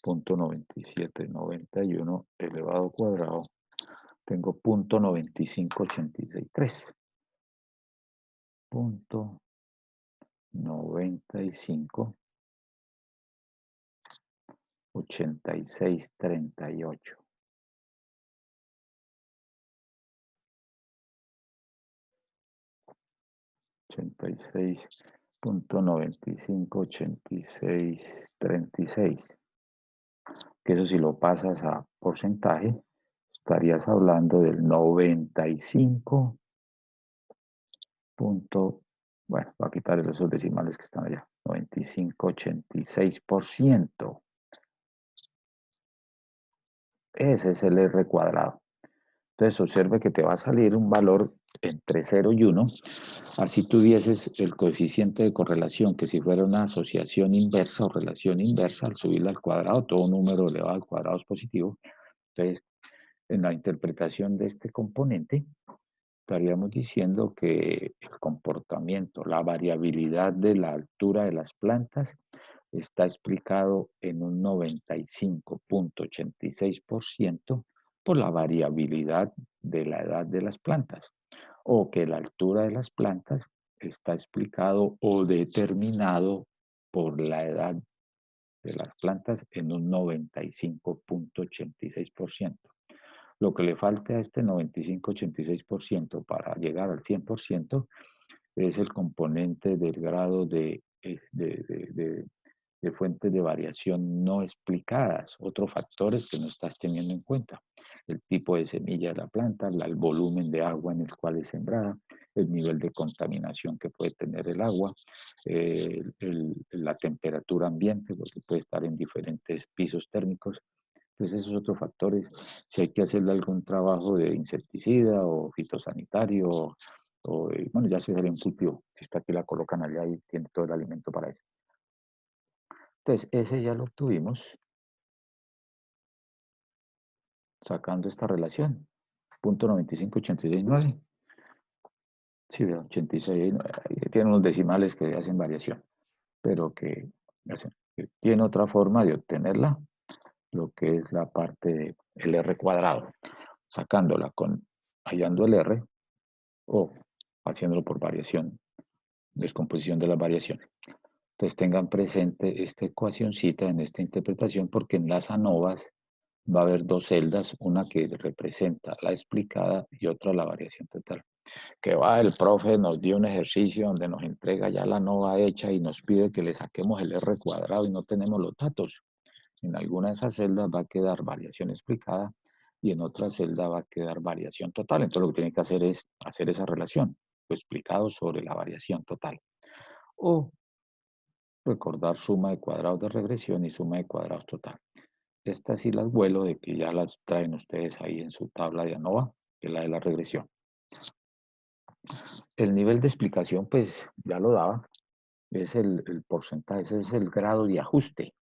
.9791 elevado al cuadrado, tengo .95863. .9638. 86.958636. Que eso si lo pasas a porcentaje, estarías hablando del 95.86%. Bueno, voy a quitar esos decimales que están allá. 95,86%. Ese es el R cuadrado. Entonces observe que te va a salir un valor entre 0 y 1. Así tuvieses el coeficiente de correlación, que si fuera una asociación inversa o relación inversa, al subirla al cuadrado, todo número elevado al cuadrado es positivo. Entonces, en la interpretación de este componente, estaríamos diciendo que el comportamiento, la variabilidad de la altura de las plantas está explicado en un 95,86% por la variabilidad de la edad de las plantas, o que la altura de las plantas está explicado o determinado por la edad de las plantas en un 95,86%. Lo que le falta a este 95,86% para llegar al 100% es el componente del grado de fuentes de variación no explicadas, otros factores que no estás teniendo en cuenta. El tipo de semilla de la planta, el volumen de agua en el cual es sembrada, el nivel de contaminación que puede tener el agua, la temperatura ambiente, porque puede estar en diferentes pisos térmicos. Entonces esos otros factores, si hay que hacerle algún trabajo de insecticida o fitosanitario, bueno, ya se sale un cultivo, si está aquí la colocan allá y tiene todo el alimento para eso. Entonces, ese ya lo obtuvimos sacando esta relación. Punto 95,869. Sí, de 86. Tiene unos decimales que hacen variación, pero que tiene otra forma de obtenerla, lo que es la parte del R cuadrado, sacándola hallando el R o haciéndolo por variación, descomposición de las variaciones. Entonces tengan presente esta ecuacioncita en esta interpretación, porque en las ANOVAs va a haber dos celdas, una que representa la explicada y otra la variación total. Que va, el profe nos dio un ejercicio donde nos entrega ya la ANOVA hecha y nos pide que le saquemos el R cuadrado y no tenemos los datos. En alguna de esas celdas va a quedar variación explicada y en otra celda va a quedar variación total. Entonces lo que tiene que hacer es hacer esa relación, lo explicado sobre la variación total. O recordar suma de cuadrados de regresión y suma de cuadrados total. Estas sí las vuelo de que ya las traen ustedes ahí en su tabla de ANOVA, que es la de la regresión. El nivel de explicación, pues ya lo daba, es el porcentaje, ese es el grado de ajuste.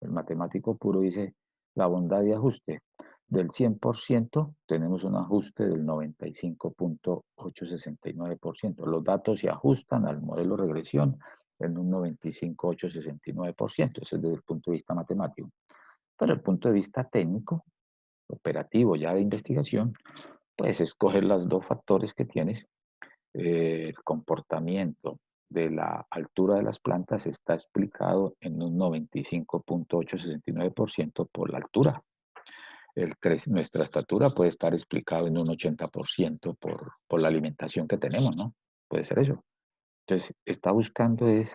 El matemático puro dice la bondad de ajuste. Del 100% tenemos un ajuste del 95,869%. Los datos se ajustan al modelo de regresión en un 95,869%. Eso es desde el punto de vista matemático. Pero el punto de vista técnico, operativo ya de investigación, pues escoger los dos factores que tienes. El comportamiento de la altura de las plantas está explicado en un 95,869% por la altura. Nuestra estatura puede estar explicado en un 80% por la alimentación que tenemos, ¿no? Puede ser eso. Entonces, está buscando es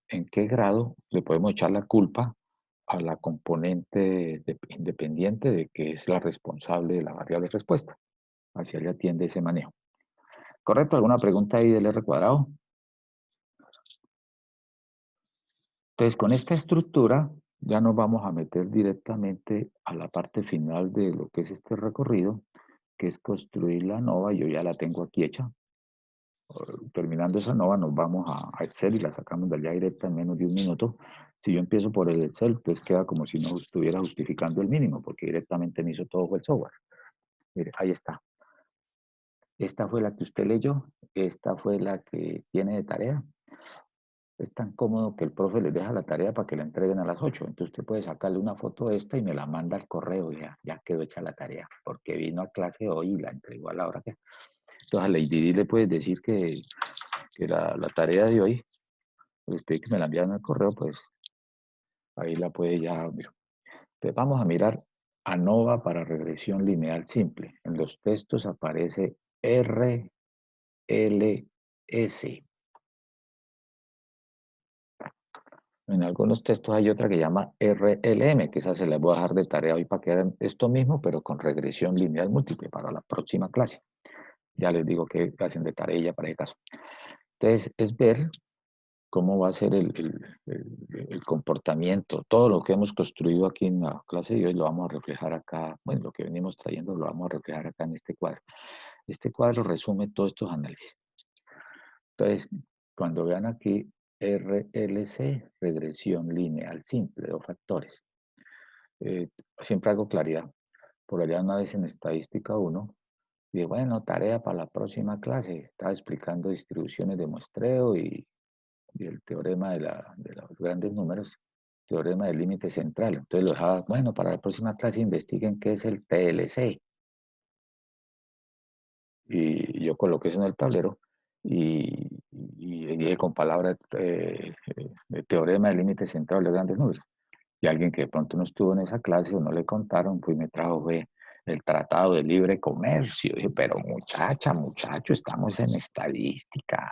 en qué grado le podemos echar la culpa a la componente independiente de que es la responsable de la variable respuesta. Hacia allá tiende ese manejo. ¿Correcto? ¿Alguna pregunta ahí del R cuadrado? Entonces, con esta estructura ya nos vamos a meter directamente a la parte final de lo que es este recorrido, que es construir la ANOVA. Yo ya la tengo aquí hecha. Terminando esa ANOVA nos vamos a Excel y la sacamos de allá directa en menos de un minuto. Si yo empiezo por el Excel, entonces queda como si no estuviera justificando el mínimo, porque directamente me hizo todo el software. Mire, ahí está. Esta fue la que usted leyó, esta fue la que tiene de tarea. Es tan cómodo que el profe les deja la tarea para que la entreguen a las 8. Entonces usted puede sacarle una foto de esta y me la manda al correo. Ya quedó hecha la tarea, porque vino a clase hoy y la entregó a la hora que... Entonces a Lady Di le puedes decir que la tarea de hoy, usted que me la envían al correo, pues ahí la puede ya... Mira. Entonces vamos a mirar ANOVA para regresión lineal simple. En los textos aparece RLS. En algunos textos hay otra que llama RLM, que esa se les voy a dejar de tarea hoy para que hagan esto mismo, pero con regresión lineal múltiple para la próxima clase. Ya les digo que hacen de tarea para el caso. Entonces, es ver cómo va a ser el comportamiento. Todo lo que hemos construido aquí en la clase de hoy lo vamos a reflejar acá, bueno, lo que venimos trayendo lo vamos a reflejar acá en este cuadro. Este cuadro resume todos estos análisis. Entonces, cuando vean aquí RLC, regresión lineal simple, dos factores. Siempre hago claridad. Por allá una vez en estadística 1, dije, bueno, tarea para la próxima clase. Estaba explicando distribuciones de muestreo y el teorema de los grandes números, teorema del límite central. Entonces lo dejaba, bueno, para la próxima clase investiguen qué es el TLC. Y yo coloqué eso en el tablero y dije con palabras de teorema del límite central de los grandes números. Y alguien que de pronto no estuvo en esa clase o no le contaron, pues me trajo fue el Tratado de Libre Comercio. Dije, pero muchacho, estamos en estadística.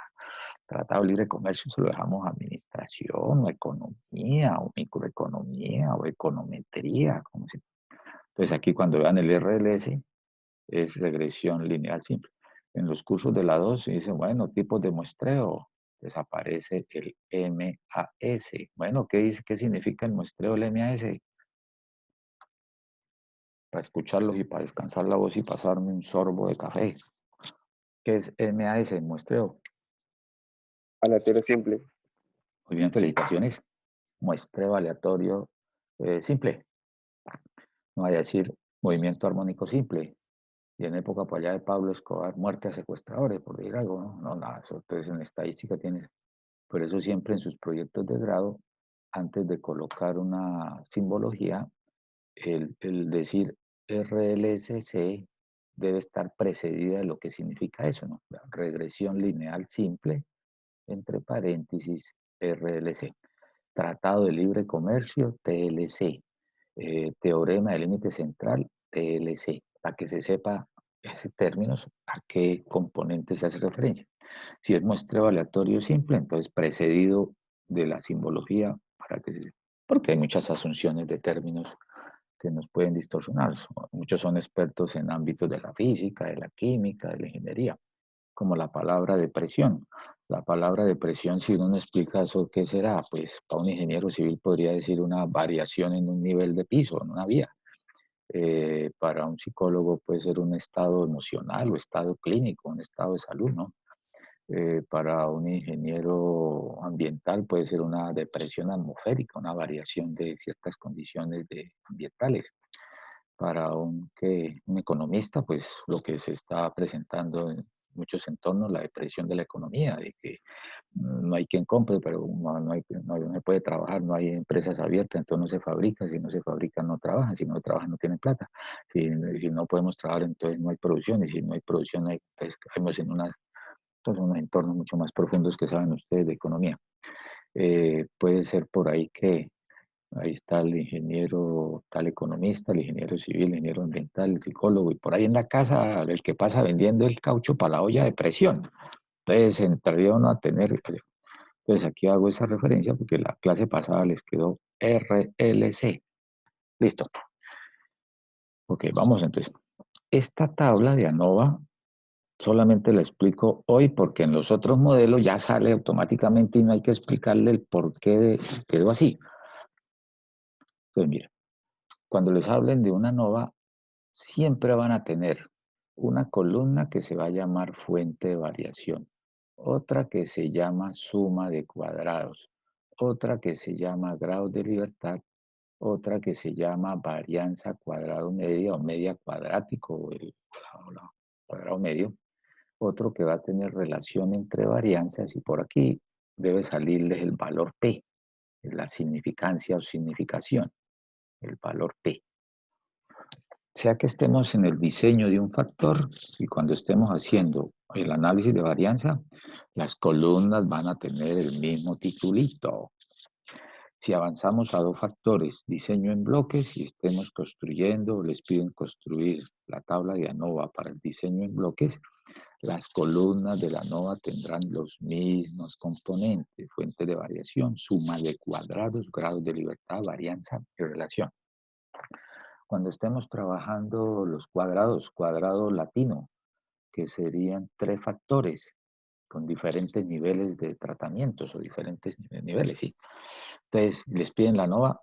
Tratado de Libre Comercio se lo dejamos a administración, o economía, o microeconomía, o econometría. Como se... Entonces aquí cuando vean el RLS, es regresión lineal simple. En los cursos de la 2 dicen, bueno, tipos de muestreo, desaparece el MAS. Bueno, ¿qué dice? ¿Qué significa el muestreo del MAS? Para escucharlos y para descansar la voz y pasarme un sorbo de café. ¿Qué es MAS, el muestreo? Aleatorio simple. Muy bien, felicitaciones. Muestreo aleatorio simple. No vaya a decir movimiento armónico simple. Y en época por allá de Pablo Escobar, muerte a secuestradores, por decir algo, ¿no? No, nada, eso entonces en estadística tiene. Por eso siempre en sus proyectos de grado, antes de colocar una simbología, el decir RLSC debe estar precedida de lo que significa eso, ¿no? La regresión lineal simple, entre paréntesis, RLC. Tratado de Libre Comercio, TLC. Teorema del límite central, TLC, para que se sepa ese término a qué componente se hace referencia. Si es muestreo aleatorio simple, entonces precedido de la simbología, para que se, porque hay muchas asunciones de términos que nos pueden distorsionar. Muchos son expertos en ámbitos de la física, de la química, de la ingeniería, como la palabra depresión. La palabra depresión, si uno no explica eso, ¿qué será? Pues para un ingeniero civil podría decir una variación en un nivel de piso, en una vía. Para un psicólogo puede ser un estado emocional o estado clínico, un estado de salud, ¿no? Para un ingeniero ambiental puede ser una depresión atmosférica, una variación de ciertas condiciones ambientales. Para un economista, pues lo que se está presentando en muchos entornos, la depresión de la economía, de que no hay quien compre, pero no se puede trabajar, no hay empresas abiertas, entonces no se fabrica, si no se fabrica no trabajan, si no trabajan no tienen plata, si no podemos trabajar entonces no hay producción, y si no hay producción no hay, pues, caemos en unos entornos mucho más profundos que saben ustedes de economía. Puede ser por ahí que ahí está el ingeniero, tal economista, el ingeniero civil, el ingeniero ambiental, el psicólogo, y por ahí en la casa el que pasa vendiendo el caucho para la olla de presión. Entonces entraría uno a tener, entonces aquí hago esa referencia porque la clase pasada les quedó RLC. Listo. Ok, vamos entonces. Esta tabla de ANOVA solamente la explico hoy porque en los otros modelos ya sale automáticamente y no hay que explicarle el por qué quedó así. Entonces, mira, cuando les hablen de una ANOVA, siempre van a tener una columna que se va a llamar fuente de variación, otra que se llama suma de cuadrados, otra que se llama grado de libertad, otra que se llama varianza cuadrado media o media cuadrático o el cuadrado medio, otro que va a tener relación entre varianzas y por aquí debe salirles el valor P, la significancia o significación, el valor P. Sea que estemos en el diseño de un factor y cuando estemos haciendo el análisis de varianza, las columnas van a tener el mismo titulito. Si avanzamos a dos factores, diseño en bloques y estemos construyendo, les piden construir la tabla de ANOVA para el diseño en bloques, las columnas de la ANOVA tendrán los mismos componentes, fuente de variación, suma de cuadrados, grados de libertad, varianza y relación. Cuando estemos trabajando los cuadrados, cuadrado latino, que serían tres factores, con diferentes niveles de tratamientos o diferentes niveles, sí. Entonces, les piden la nova,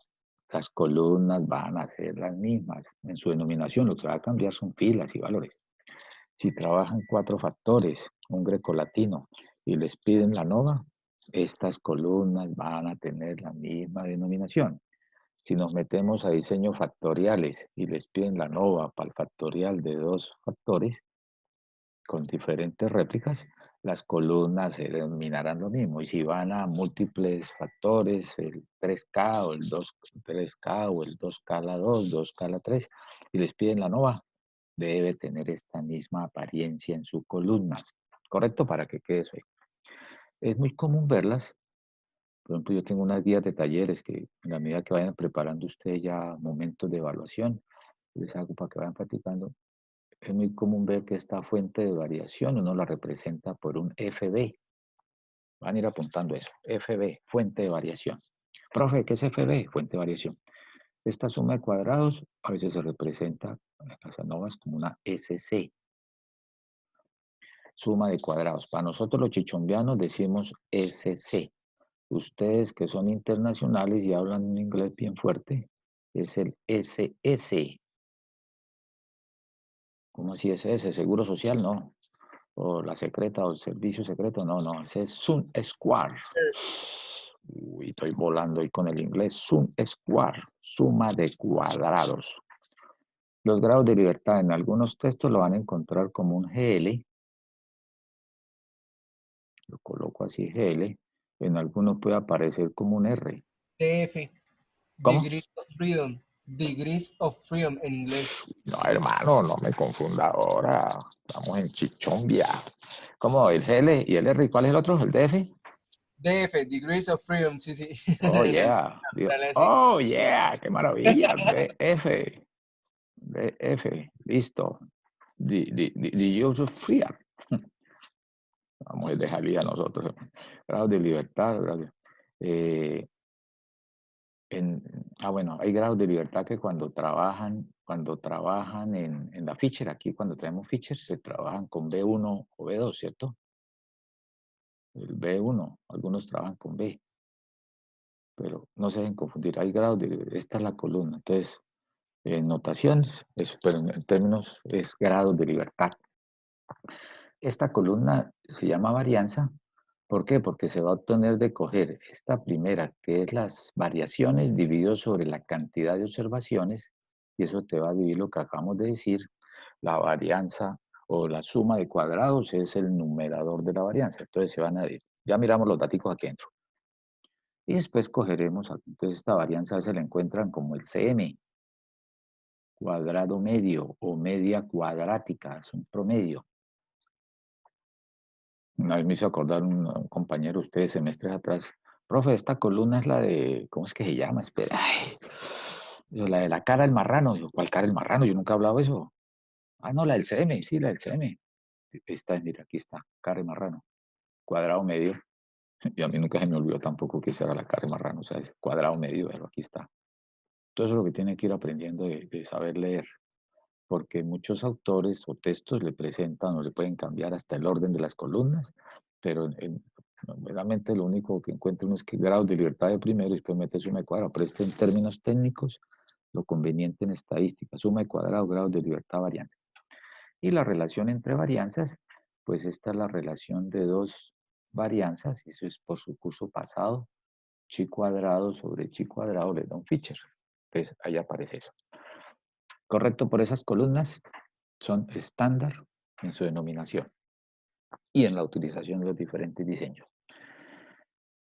las columnas van a ser las mismas en su denominación, lo que va a cambiar son filas y valores. Si trabajan 4 factores, un grecolatino, y les piden la nova, estas columnas van a tener la misma denominación. Si nos metemos a diseño factoriales y les piden la nova para el factorial de 2 factores, con diferentes réplicas, las columnas se denominarán lo mismo. Y si van a múltiples factores, el 3K o el 3K o el 2K a la 2, 2K a la 3, y les piden la nova, debe tener esta misma apariencia en sus columnas. ¿Correcto? Para que quede eso ahí. Es muy común verlas. Por ejemplo, yo tengo unas guías de talleres que en la medida que vayan preparando ustedes ya momentos de evaluación, les hago para que vayan practicando. Es muy común ver que esta fuente de variación uno la representa por un FB. Van a ir apuntando eso. FB, fuente de variación. Profe, ¿qué es FB? Fuente de variación. Esta suma de cuadrados a veces se representa en las ANOVAs como una SC. Suma de cuadrados. Para nosotros los chichombianos decimos SC. Ustedes que son internacionales y hablan un inglés bien fuerte, es el SS. ¿Cómo así SS? ¿Seguro social? No. O la secreta o el servicio secreto, no, ese es Sun Square. Uy, estoy volando ahí con el inglés. Sun Square, suma de cuadrados. Los grados de libertad en algunos textos lo van a encontrar como un GL. Lo coloco así, GL. En algunos puede aparecer como un R. DF, ¿Cómo? Degrees of Freedom. Degrees of Freedom en inglés. No, hermano, no me confunda ahora. Estamos en Chichombia. ¿Cómo? ¿El GL y el R? ¿Y cuál es el otro? ¿El DF? DF, Degrees of Freedom, sí, sí. Oh, yeah. Dale así. Oh, yeah. Qué maravilla. DF. DF. Listo. The use of freedom. Vamos a dejarle a nosotros. Grados de libertad. Bueno, hay grados de libertad que cuando trabajan en la feature, aquí cuando traemos features, se trabajan con B1 o B2, ¿cierto? El B1, algunos trabajan con B, pero no se deben confundir. Hay grados de, esta es la columna, entonces, en notaciones, pero en términos es grados de libertad. Esta columna se llama varianza. ¿Por qué? Porque se va a obtener de coger esta primera, que es las variaciones dividido sobre la cantidad de observaciones, y eso te va a dividir lo que acabamos de decir. La varianza o la suma de cuadrados es el numerador de la varianza. Entonces se van a ir. Ya miramos los datos aquí dentro. Y después cogeremos, entonces esta varianza se la encuentran como el CM, cuadrado medio o media cuadrática, es un promedio. Una vez me hizo acordar un compañero, ustedes semestres atrás, profe, esta columna es la de, ¿cómo es que se llama? Espera, ay, la de la cara del marrano. Digo, ¿cuál cara del marrano? Yo nunca he hablado de eso. Ah, no, la del CM, sí, la del CM. Esta, mira, aquí está, cara del marrano, cuadrado medio. Y a mí nunca se me olvidó tampoco que esa era la cara del marrano, o sea, es cuadrado medio, pero aquí está. Todo eso es lo que tiene que ir aprendiendo de saber leer, porque muchos autores o textos le presentan o le pueden cambiar hasta el orden de las columnas, pero realmente lo único que encuentra uno es que grados de libertad de primero y después mete suma de cuadrado, pero en términos técnicos, lo conveniente en estadística, suma de cuadrado, grados de libertad, varianza. Y la relación entre varianzas, pues esta es la relación de dos varianzas, y eso es por su curso pasado, chi cuadrado sobre chi cuadrado le da un feature. Entonces ahí aparece eso. Correcto, por esas columnas son estándar en su denominación y en la utilización de los diferentes diseños.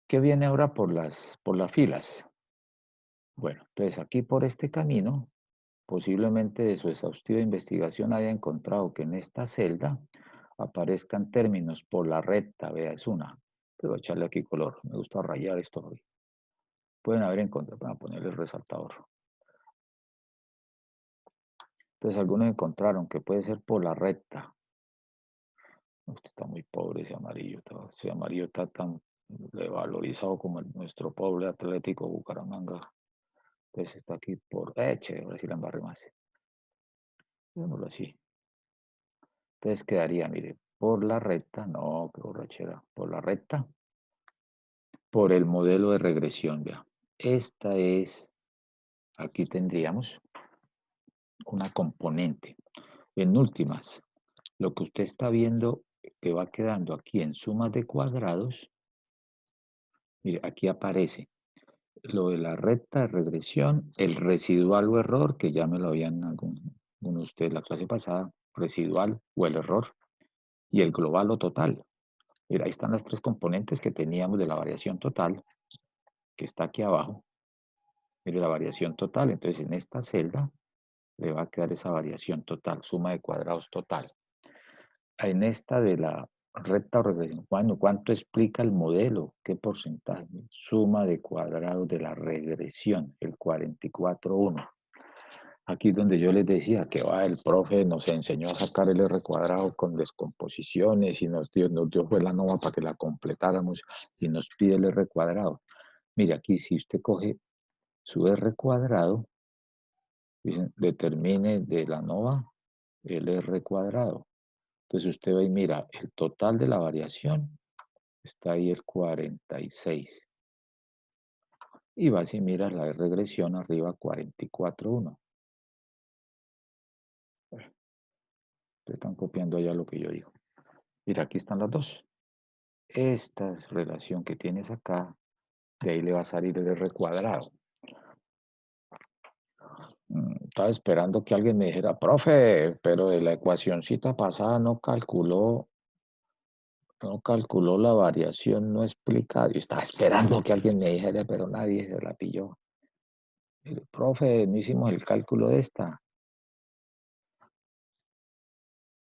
¿Qué viene ahora por las filas? Bueno, pues aquí por este camino, posiblemente de su exhaustiva investigación haya encontrado que en esta celda aparezcan términos por la recta, vea, es una. Pero voy a echarle aquí color, me gusta rayar esto hoy. Pueden haber encontrado, van a ponerle el resaltador. Entonces algunos encontraron que puede ser por la recta. Esto está muy pobre ese amarillo está tan revalorizado como nuestro pobre Atlético Bucaramanga. Entonces está aquí por chévere, ahora sí la embarré más. Veámoslo así. Entonces quedaría, mire, por la recta, no, qué borrachera, por la recta, por el modelo de regresión, vea. Esta es, aquí tendríamos una componente. En últimas, lo que usted está viendo que va quedando aquí en sumas de cuadrados, mire, aquí aparece lo de la recta de regresión, el residual o error, que ya me lo habían alguno de ustedes la clase pasada, residual o el error, y el global o total. Mira, ahí están las tres componentes que teníamos de la variación total, que está aquí abajo. Mire la variación total, entonces en esta celda le va a quedar esa variación total, suma de cuadrados total. En esta de la recta o regresión, ¿cuánto explica el modelo? ¿Qué porcentaje? Suma de cuadrados de la regresión, el 44,1. Aquí es donde yo les decía que el profe nos enseñó a sacar el R cuadrado con descomposiciones y nos dio fue la nova para que la completáramos y nos pide el R cuadrado. Mire, aquí si usted coge su R cuadrado, dicen, determine de la nova el R cuadrado. Entonces usted va y mira, el total de la variación está ahí el 46. Y vas y miras la de regresión arriba 44,1. Ustedes están copiando allá lo que yo digo. Mira, aquí están las dos. Esta relación que tienes acá, de ahí le va a salir el R cuadrado. Estaba esperando que alguien me dijera, profe, pero de la ecuacioncita pasada no calculó la variación no explicada. Yo estaba esperando que alguien me dijera, pero nadie se la pilló. Profe, no hicimos el cálculo de esta.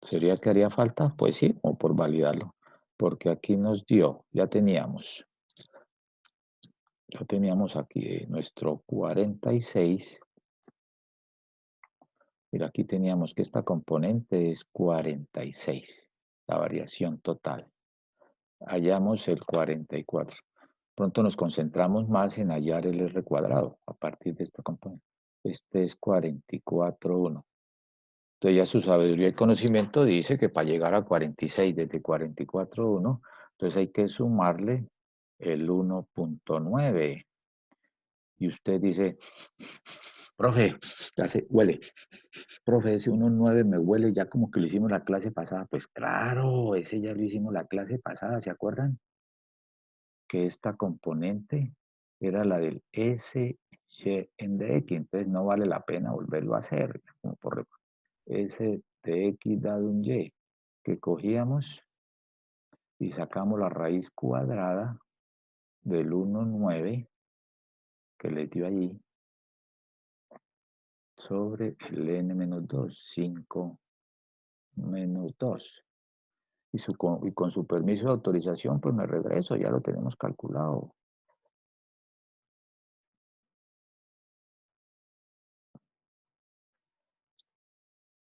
¿Sería que haría falta? Pues sí, o por validarlo. Porque aquí nos dio, ya teníamos aquí nuestro 46. Mira, aquí teníamos que esta componente es 46, la variación total. Hallamos el 44. Pronto nos concentramos más en hallar el R cuadrado a partir de esta componente. Este es 44,1. Entonces ya su sabiduría y conocimiento dice que para llegar a 46 desde 44,1, entonces hay que sumarle el 1,9. Y usted dice, profe, ya se huele. Profe, ese 1,9 me huele ya como que lo hicimos la clase pasada. Pues claro, ese ya lo hicimos la clase pasada, ¿se acuerdan? Que esta componente era la del S, Y, en DX, entonces no vale la pena volverlo a hacer, como por S de X dado un Y, que cogíamos y sacamos la raíz cuadrada del 1,9 que le dio allí sobre el n-2, 5 menos 2. Y con su permiso de autorización, pues me regreso, ya lo tenemos calculado.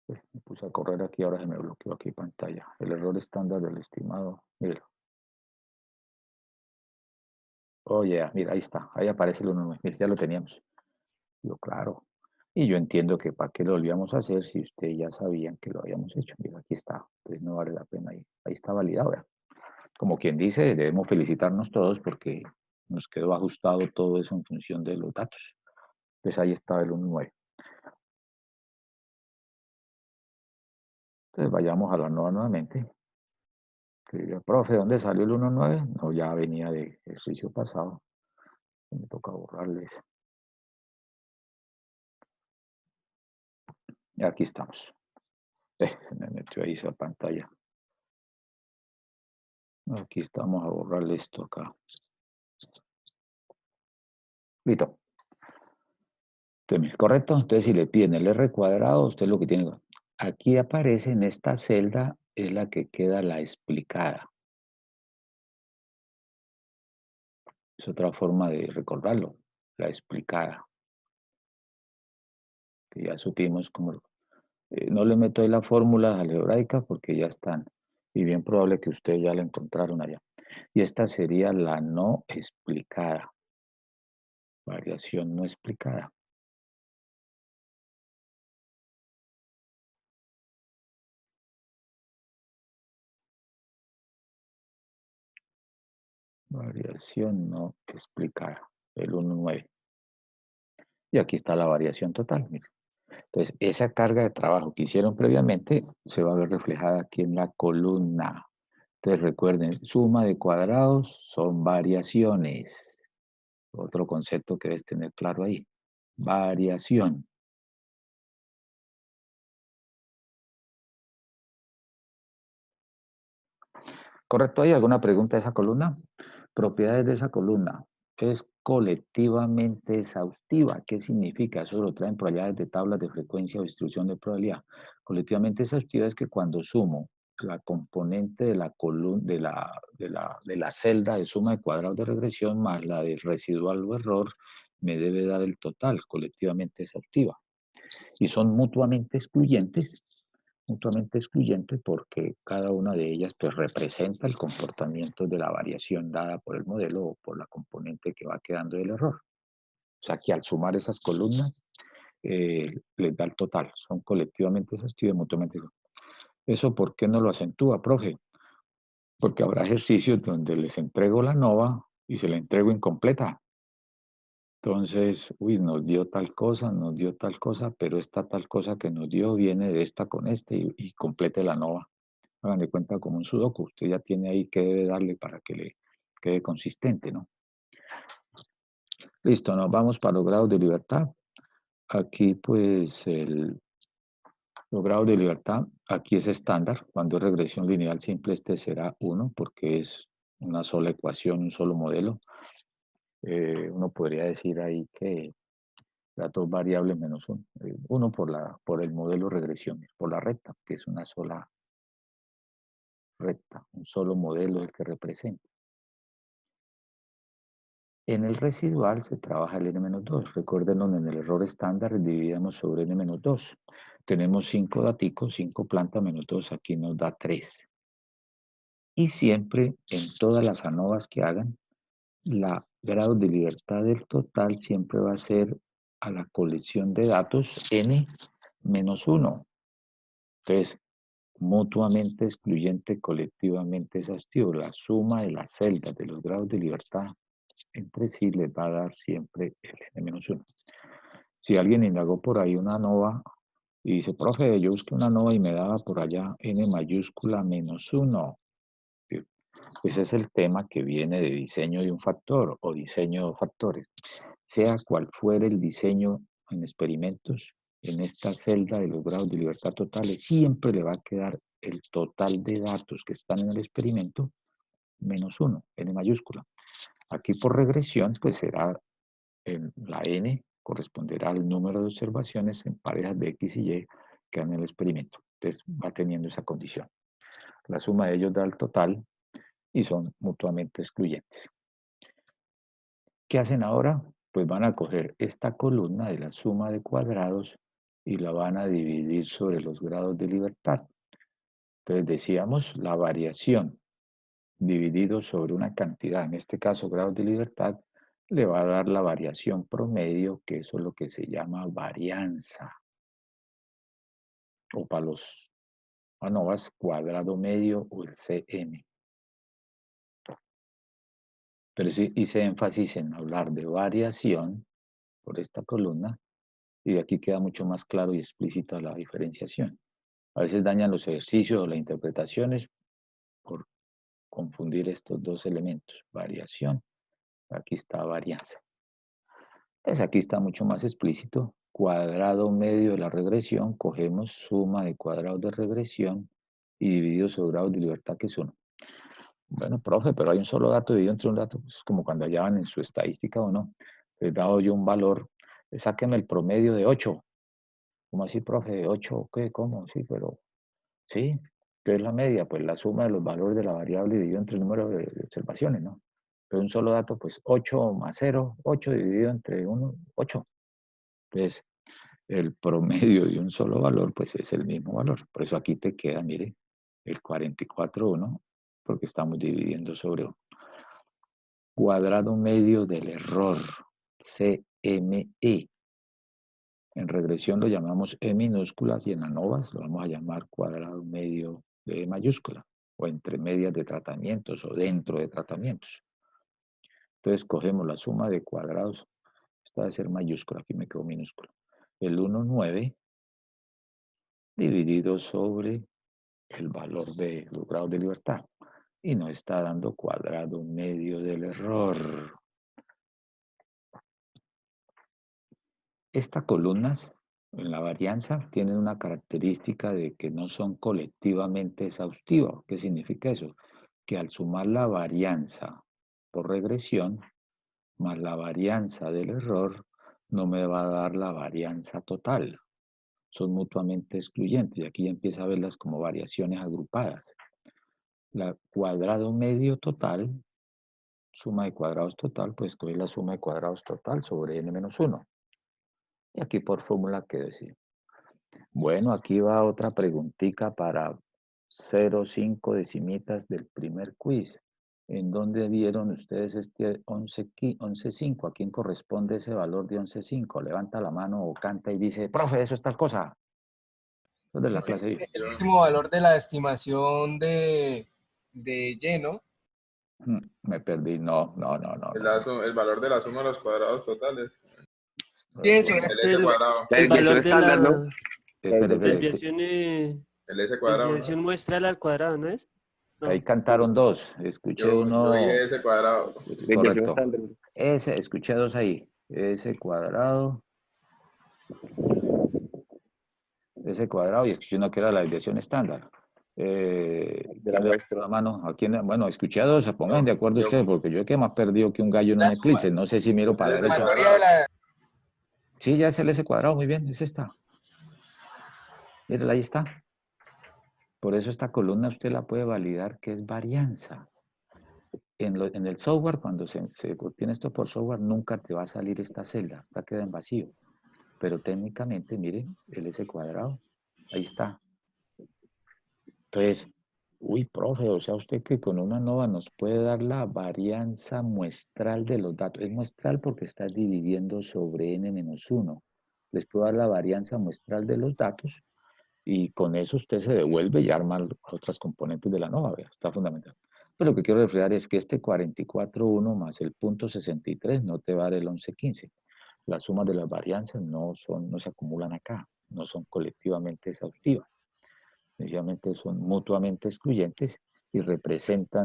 Me puse a correr aquí, ahora se me bloqueó aquí pantalla. El error estándar del estimado, mira. Oye, mira, ahí está, ahí aparece el 1,9, mira, ya lo teníamos. Yo, claro. Y yo entiendo que para qué lo volvíamos a hacer si ustedes ya sabían que lo habíamos hecho. Mira, aquí está. Entonces no vale la pena ahí. Ahí está validado, ¿verdad? Como quien dice, debemos felicitarnos todos porque nos quedó ajustado todo eso en función de los datos. Entonces ahí está el 1,9. Entonces vayamos a la nova nuevamente. Que diga, profe, ¿dónde salió el 1,9? No, ya venía de ejercicio pasado. Me toca borrarles. Y aquí estamos. Se me metió ahí esa pantalla. Aquí estamos a borrarle esto acá. Listo. ¿Correcto? Entonces, si le piden el R cuadrado, usted lo que tiene. Aquí aparece en esta celda, es la que queda la explicada. Es otra forma de recordarlo, la explicada. Que ya supimos cómo. No le meto ahí las fórmulas algebraicas porque ya están. Y bien probable que ustedes ya la encontraron allá. Y esta sería la no explicada. Variación no explicada. Variación no explicada, el 1,9. Y aquí está la variación total, mire. Entonces, esa carga de trabajo que hicieron previamente se va a ver reflejada aquí en la columna. Entonces, recuerden, suma de cuadrados son variaciones. Otro concepto que debes tener claro ahí. Variación. ¿Correcto? ¿Hay alguna pregunta de esa columna? Propiedades de esa columna. Es colectivamente exhaustiva. ¿Qué significa? Eso lo traen probabilidades de tablas de frecuencia o distribución de probabilidad. Colectivamente exhaustiva es que cuando sumo la componente de la columna, de la celda de suma de cuadrados de regresión más la del residual o error, me debe dar el total, colectivamente exhaustiva. Y son mutuamente excluyentes porque cada una de ellas pues, representa el comportamiento de la variación dada por el modelo o por la componente que va quedando del error. O sea que al sumar esas columnas les da el total, son colectivamente exhaustivas y mutuamente. ¿Eso por qué no lo acentúa, profe? Porque habrá ejercicios donde les entrego la nova y se la entrego incompleta. Entonces, uy, nos dio tal cosa, pero esta tal cosa que nos dio viene de esta con este y complete la nova. Hagan de cuenta como un sudoku. Usted ya tiene ahí que debe darle para que le quede consistente, ¿no? Listo, nos vamos para los grados de libertad. Aquí, pues, los grados de libertad, aquí es estándar. Cuando es regresión lineal simple, este será 1, porque es una sola ecuación, un solo modelo. Uno podría decir ahí que las dos variables menos 1. 1 por el modelo regresión, por la recta, que es una sola recta, un solo modelo el que representa. En el residual se trabaja el n-2. Recuerden, en el error estándar dividimos sobre n-2. Tenemos 5 daticos, 5 planta menos 2, aquí nos da 3. Y siempre, en todas las ANOVAs que hagan, la grado de libertad del total siempre va a ser a la colección de datos n-1. Entonces, mutuamente excluyente, colectivamente exhaustivo. La suma de las celdas de los grados de libertad entre sí les va a dar siempre el n-1. Si alguien indagó por ahí una ANOVA y dice, profe, yo busqué una ANOVA y me daba por allá n mayúscula menos 1. Ese es el tema que viene de diseño de un factor o diseño de factores. Sea cual fuere el diseño en experimentos, en esta celda de los grados de libertad totales, siempre le va a quedar el total de datos que están en el experimento menos 1, n mayúscula. Aquí por regresión, pues será la n corresponderá al número de observaciones en parejas de x y y que dan el experimento. Entonces va teniendo esa condición. La suma de ellos da el total y son mutuamente excluyentes. ¿Qué hacen ahora? Pues van a coger esta columna de la suma de cuadrados y la van a dividir sobre los grados de libertad. Entonces decíamos la variación dividido sobre una cantidad, en este caso grados de libertad, le va a dar la variación promedio, que eso es lo que se llama varianza. O para los ANOVAs, cuadrado medio o el CM. Pero sí hice énfasis en hablar de variación por esta columna y de aquí queda mucho más claro y explícita la diferenciación. A veces dañan los ejercicios o las interpretaciones por confundir estos dos elementos, variación, aquí está varianza. Entonces aquí está mucho más explícito, cuadrado medio de la regresión, cogemos suma de cuadrados de regresión y dividido sobre grados de libertad que es 1. Bueno, profe, pero hay un solo dato dividido entre un dato, pues como cuando hallaban en su estadística o no. Les he dado yo un valor, sáqueme el promedio de 8. ¿Cómo así, profe? ¿De 8? ¿Qué? ¿Cómo? Sí, pero, sí, ¿qué es la media? Pues la suma de los valores de la variable dividido entre el número de observaciones, ¿no? Pero un solo dato, pues 8 más 0, 8 dividido entre 1, 8. Entonces, el promedio de un solo valor, pues es el mismo valor. Por eso aquí te queda, mire, el 44,1, porque estamos dividiendo sobre 1. Cuadrado medio del error, CME. En regresión lo llamamos E minúsculas y en ANOVAs lo vamos a llamar cuadrado medio de E mayúscula, o entre medias de tratamientos o dentro de tratamientos. Entonces cogemos la suma de cuadrados. Esta debe ser mayúscula, aquí me quedó minúscula. El 1,9 dividido sobre el valor de los grados de libertad. Y nos está dando cuadrado medio del error. Estas columnas en la varianza tienen una característica de que no son colectivamente exhaustivas. ¿Qué significa eso? Que al sumar la varianza por regresión más la varianza del error, no me va a dar la varianza total. Son mutuamente excluyentes y aquí ya empieza a verlas como variaciones agrupadas. La cuadrado medio total, suma de cuadrados total, pues coger la suma de cuadrados total sobre n-1. Y aquí por fórmula quedó así. Bueno, aquí va otra preguntita para 0,5 decimitas del primer quiz. ¿En dónde vieron ustedes este 11,5? ¿A quién corresponde ese valor de 11,5? Levanta la mano o canta y dice, profe, eso es tal cosa. Eso es de la Ese es clase 10. el último valor de la estimación de Y, ¿no? Me perdí. No. El valor de la suma de los cuadrados totales. Sí, eso El es. S cuadrado. La El desviación valor de estándar, ¿no? la Espere. desviación, El S cuadrado. desviación muestral al cuadrado, ¿no es? No. Ahí cantaron dos. Escuché Yo uno. dije S cuadrado. Desviación Correcto. estándar. Escuché dos ahí. S cuadrado y escuché uno que era la desviación estándar. De la muestra. La mano, bueno, escuché a dos, se pongan de acuerdo yo- ustedes, porque yo he que más perdido que un gallo en un eclipse. No sé si miro para La la derecha. Sumatoria de la... Sí, ya es el S cuadrado, muy bien, es esta. Mírala, ahí está. Por eso esta columna usted la puede validar que es varianza. En el software, cuando se obtiene esto por software, nunca te va a salir esta celda, esta queda en vacío. Pero técnicamente, miren, el S cuadrado, ahí está. Entonces, uy, profe, o sea, usted que con una nova nos puede dar la varianza muestral de los datos. Es muestral porque está dividiendo sobre n-1. Les puedo dar la varianza muestral de los datos y con eso usted se devuelve y arma las otras componentes de la nova. Vea, está fundamental. Pero lo que quiero reflejar es que este 44,1 más el punto 63 no te va a dar el 11,15. Las sumas de las varianzas no se acumulan acá, no son colectivamente exhaustivas. Sencillamente son mutuamente excluyentes y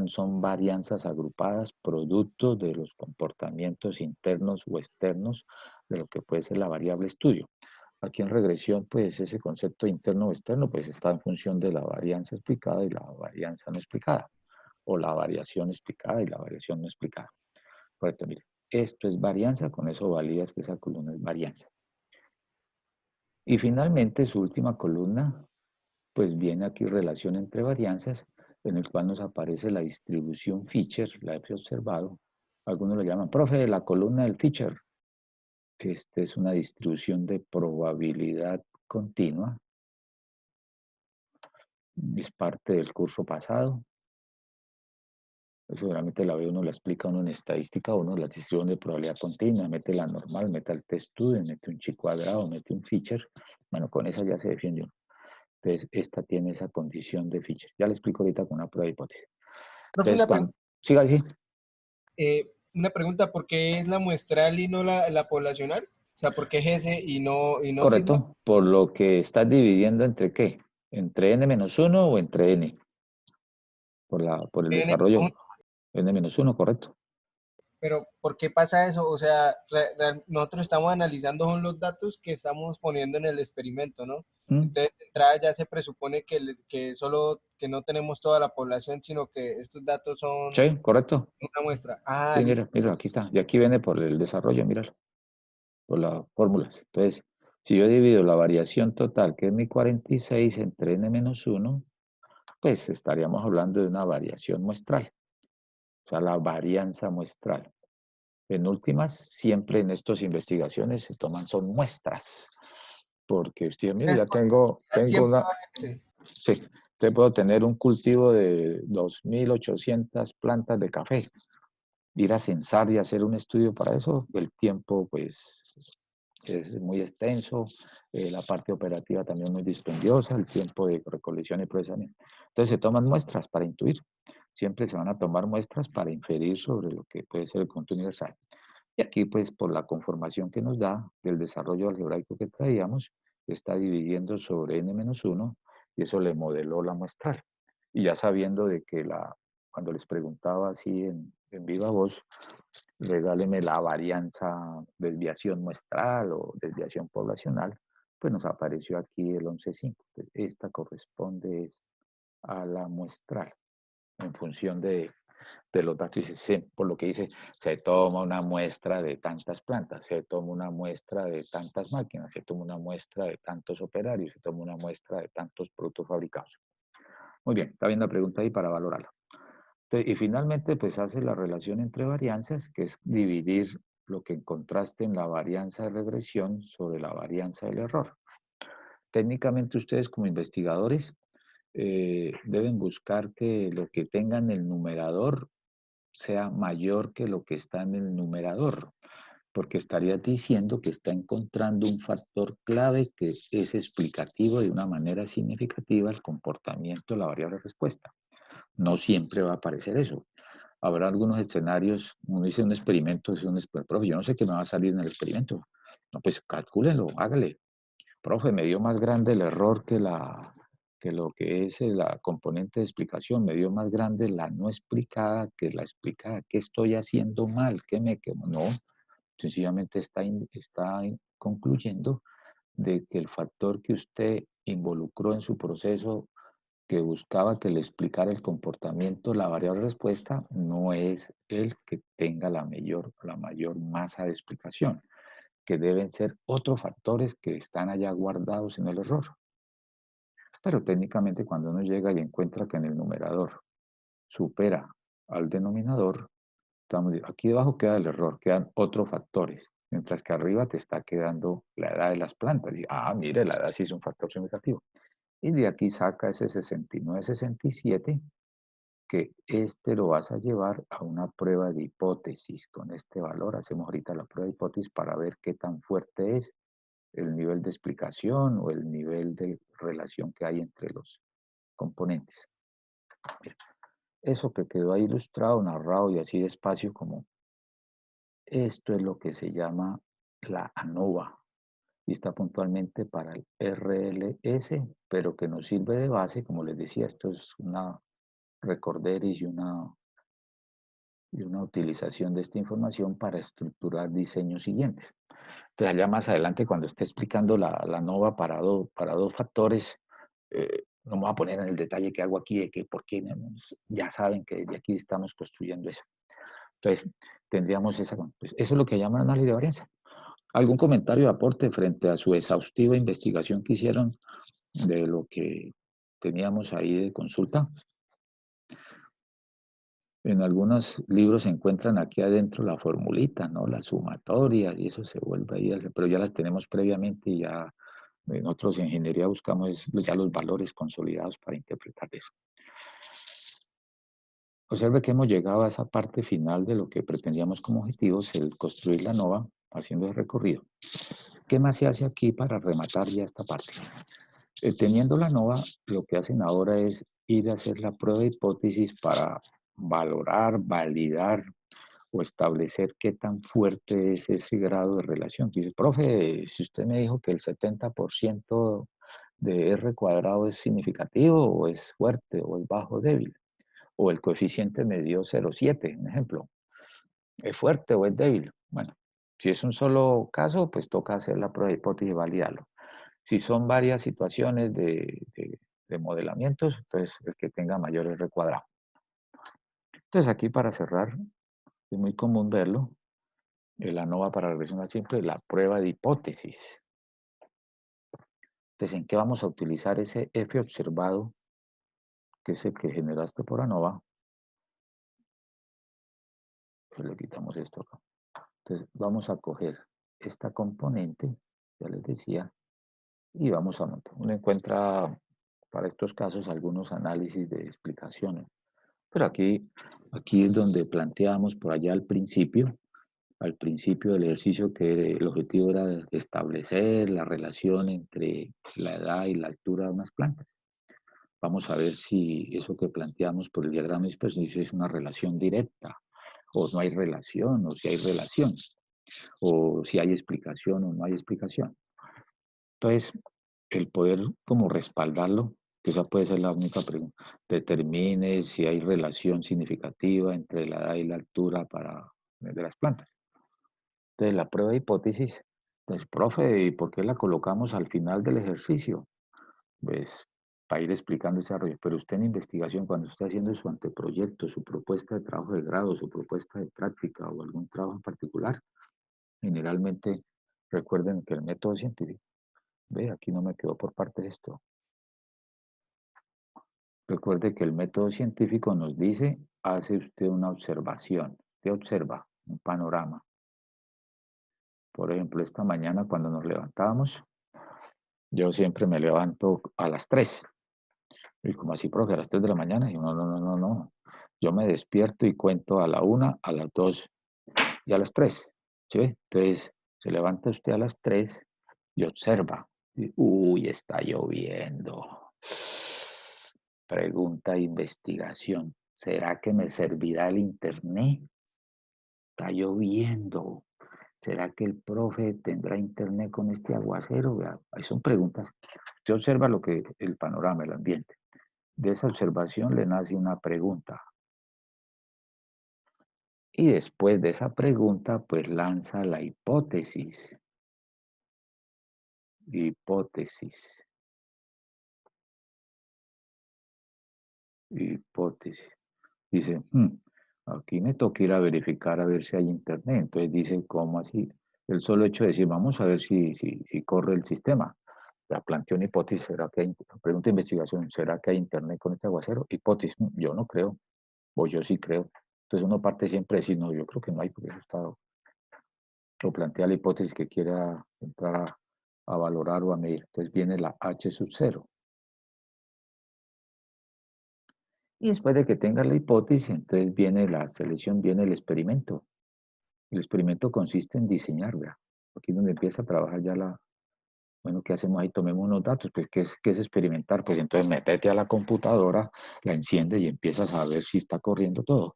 son varianzas agrupadas producto de los comportamientos internos o externos de lo que puede ser la variable estudio. Aquí en regresión, pues ese concepto interno o externo, pues está en función de la varianza explicada y la varianza no explicada, o la variación explicada y la variación no explicada. Correcto, mire, esto es varianza, con eso validas que esa columna es varianza. Y finalmente, su última columna, pues viene aquí relación entre varianzas, en el cual nos aparece la distribución Fisher, la he observado. Algunos lo llaman, profe, la columna del Fisher, que esta es una distribución de probabilidad continua. Es parte del curso pasado. Eso realmente la ve uno, la explica uno en estadística, uno la distribución de probabilidad continua, mete la normal, mete el t-student, mete un chi cuadrado, mete un Fisher. Bueno, con esa ya se defiende uno. Entonces, esta tiene esa condición de Fisher. Ya le explico ahorita con una prueba de hipótesis. Entonces, siga así. Una pregunta, ¿por qué es la muestral y no la poblacional? O sea, ¿por qué es ese y no Correcto, sigma? por lo que estás dividiendo entre ¿qué? ¿Entre n-1 o entre n? Por el desarrollo. N-1, correcto. Pero, ¿por qué pasa eso? O sea, nosotros estamos analizando son los datos que estamos poniendo en el experimento, ¿no? Entonces, de entrada ya se presupone que no tenemos toda la población, sino que estos datos son Sí, correcto. una muestra. Ah, Sí, listo. mira, aquí está. Y aquí viene por el desarrollo, míralo. Por las fórmulas. Entonces, si yo divido la variación total, que es mi 46, entre n-1, pues estaríamos hablando de una variación muestral. O sea, la varianza muestral. En últimas, siempre en estas investigaciones se toman son muestras. Porque usted, mire, ya tengo una... Sí, te puedo tener un cultivo de 2.800 plantas de café. Ir a censar y hacer un estudio para eso, el tiempo, pues, es muy extenso, la parte operativa también muy dispendiosa, el tiempo de recolección y procesamiento. Entonces se toman muestras para intuir. Siempre se van a tomar muestras para inferir sobre lo que puede ser el conjunto universal. Y aquí, pues, por la conformación que nos da del desarrollo algebraico que traíamos, está dividiendo sobre n-1 y eso le modeló la muestral. Y ya sabiendo de que cuando les preguntaba así en viva voz, regáleme la varianza, desviación muestral o desviación poblacional, pues nos apareció aquí el 11.5. Esta corresponde a la muestral en función de los datos, por lo que dice, se toma una muestra de tantas plantas, se toma una muestra de tantas máquinas, se toma una muestra de tantos operarios, se toma una muestra de tantos productos fabricados. Muy bien, está bien la pregunta ahí para valorarla. Entonces, y finalmente, pues hace la relación entre varianzas, que es dividir lo que encontraste en la varianza de regresión sobre la varianza del error. Técnicamente ustedes como investigadores deben buscar que lo que tengan en el numerador sea mayor que lo que está en el numerador, porque estaría diciendo que está encontrando un factor clave que es explicativo de una manera significativa el comportamiento de la variable respuesta. No siempre va a aparecer eso. Habrá algunos escenarios, uno dice un experimento, es un experimento, profe, yo no sé qué me va a salir en el experimento. No, pues calcúlenlo, hágale. Profe, me dio más grande el error que lo que es la componente de explicación, me dio más grande la no explicada que la explicada. ¿Qué estoy haciendo mal? ¿Qué me quemo? No, sencillamente está concluyendo de que el factor que usted involucró en su proceso que buscaba que le explicara el comportamiento, la variable respuesta, no es el que tenga la mayor masa de explicación, que deben ser otros factores que están allá guardados en el error. Pero técnicamente cuando uno llega y encuentra que en el numerador supera al denominador, aquí debajo queda el error, quedan otros factores, mientras que arriba te está quedando la edad de las plantas. Y, mire, la edad sí es un factor significativo. Y de aquí saca ese 69, 67, que este lo vas a llevar a una prueba de hipótesis. Con este valor hacemos ahorita la prueba de hipótesis para ver qué tan fuerte es el nivel de explicación o el nivel de relación que hay entre los componentes. Eso que quedó ahí ilustrado, narrado y así despacio como esto es lo que se llama la ANOVA y está puntualmente para el RLS, pero que nos sirve de base, como les decía, esto es una recorderis y una utilización de esta información para estructurar diseños siguientes. Entonces, allá más adelante, cuando esté explicando la ANOVA para dos factores, no me voy a poner en el detalle que hago aquí, de que por qué ya saben que desde aquí estamos construyendo eso. Entonces, tendríamos pues eso es lo que llaman análisis de varianza. ¿Algún comentario o aporte frente a su exhaustiva investigación que hicieron de lo que teníamos ahí de consulta? En algunos libros se encuentran aquí adentro la formulita, ¿no? Las sumatorias y eso se vuelve ahí, pero ya las tenemos previamente y ya nosotros en ingeniería buscamos ya los valores consolidados para interpretar eso. Observe que hemos llegado a esa parte final de lo que pretendíamos como objetivos, el construir la ANOVA, haciendo el recorrido. ¿Qué más se hace aquí para rematar ya esta parte? Teniendo la ANOVA, lo que hacen ahora es ir a hacer la prueba de hipótesis para valorar, validar o establecer qué tan fuerte es ese grado de relación. Dice, profe, si usted me dijo que el 70% de R cuadrado es significativo o es fuerte o es bajo débil, o el coeficiente me dio 0,7, un ejemplo, ¿es fuerte o es débil? Bueno, si es un solo caso, pues toca hacer la prueba de hipótesis y validarlo. Si son varias situaciones de modelamientos, entonces el que tenga mayor R cuadrado. Entonces aquí para cerrar, es muy común verlo, el ANOVA para regresión al simple, la prueba de hipótesis. Entonces, ¿en qué vamos a utilizar ese F observado, que es el que generaste por ANOVA? Pues le quitamos esto acá. Entonces, vamos a coger esta componente, ya les decía, y vamos a montar. Uno encuentra para estos casos algunos análisis de explicaciones. Pero aquí es donde planteamos por allá al principio del ejercicio, que el objetivo era establecer la relación entre la edad y la altura de unas plantas. vamos a ver si eso que planteamos por el diagrama de dispersión es una relación directa, o no hay relación, o si hay relación, o si hay explicación o no hay explicación. Entonces, el poder como respaldarlo, que esa puede ser la única pregunta, determine si hay relación significativa entre la edad y la altura de las plantas. Entonces, la prueba de hipótesis, pues, profe, ¿y por qué la colocamos al final del ejercicio? Pues, para ir explicando ese desarrollo. Pero usted en investigación, cuando está haciendo su anteproyecto, su propuesta de trabajo de grado, su propuesta de práctica o algún trabajo en particular, generalmente recuerden que el método científico, ve, aquí no me quedó por parte de esto. Recuerde que el método científico nos dice, hace usted una observación, usted observa un panorama. Por ejemplo, esta mañana cuando nos levantábamos, yo siempre me levanto a las 3. Y como así, profe, a las 3 de la mañana. Y yo, no, no, no, no, no. Yo me despierto y cuento a la 1, a las 2 y a las 3. ¿Sí ve? Entonces, se levanta usted a las 3 y observa. Y, uy, está lloviendo. Pregunta de investigación. ¿Será que me servirá el internet? Está lloviendo. ¿Será que el profe tendrá internet con este aguacero? Vea, ahí son preguntas. Usted observa lo que el panorama, el ambiente. De esa observación le nace una pregunta. Y después de esa pregunta, pues lanza la hipótesis. Hipótesis. Hipótesis. Dice, aquí me toca ir a verificar a ver si hay internet. Entonces dice, ¿cómo así? El solo hecho de decir, vamos a ver si corre el sistema. La planteó una hipótesis, ¿será que hay, pregunta de investigación, ¿será que hay internet con este aguacero? Hipótesis, yo no creo, o yo sí creo. Entonces uno parte siempre de decir, no, yo creo que no hay, porque eso está, o plantea la hipótesis que quiera entrar a valorar o a medir. Entonces viene la H sub 0. Y después de que tenga la hipótesis, entonces viene la selección, viene el experimento. El experimento consiste en diseñar, ¿verdad? Aquí es donde empieza a trabajar ya bueno, ¿qué hacemos ahí? Tomemos unos datos, pues, qué es experimentar? Pues entonces métete a la computadora, la enciendes y empiezas a ver si está corriendo todo.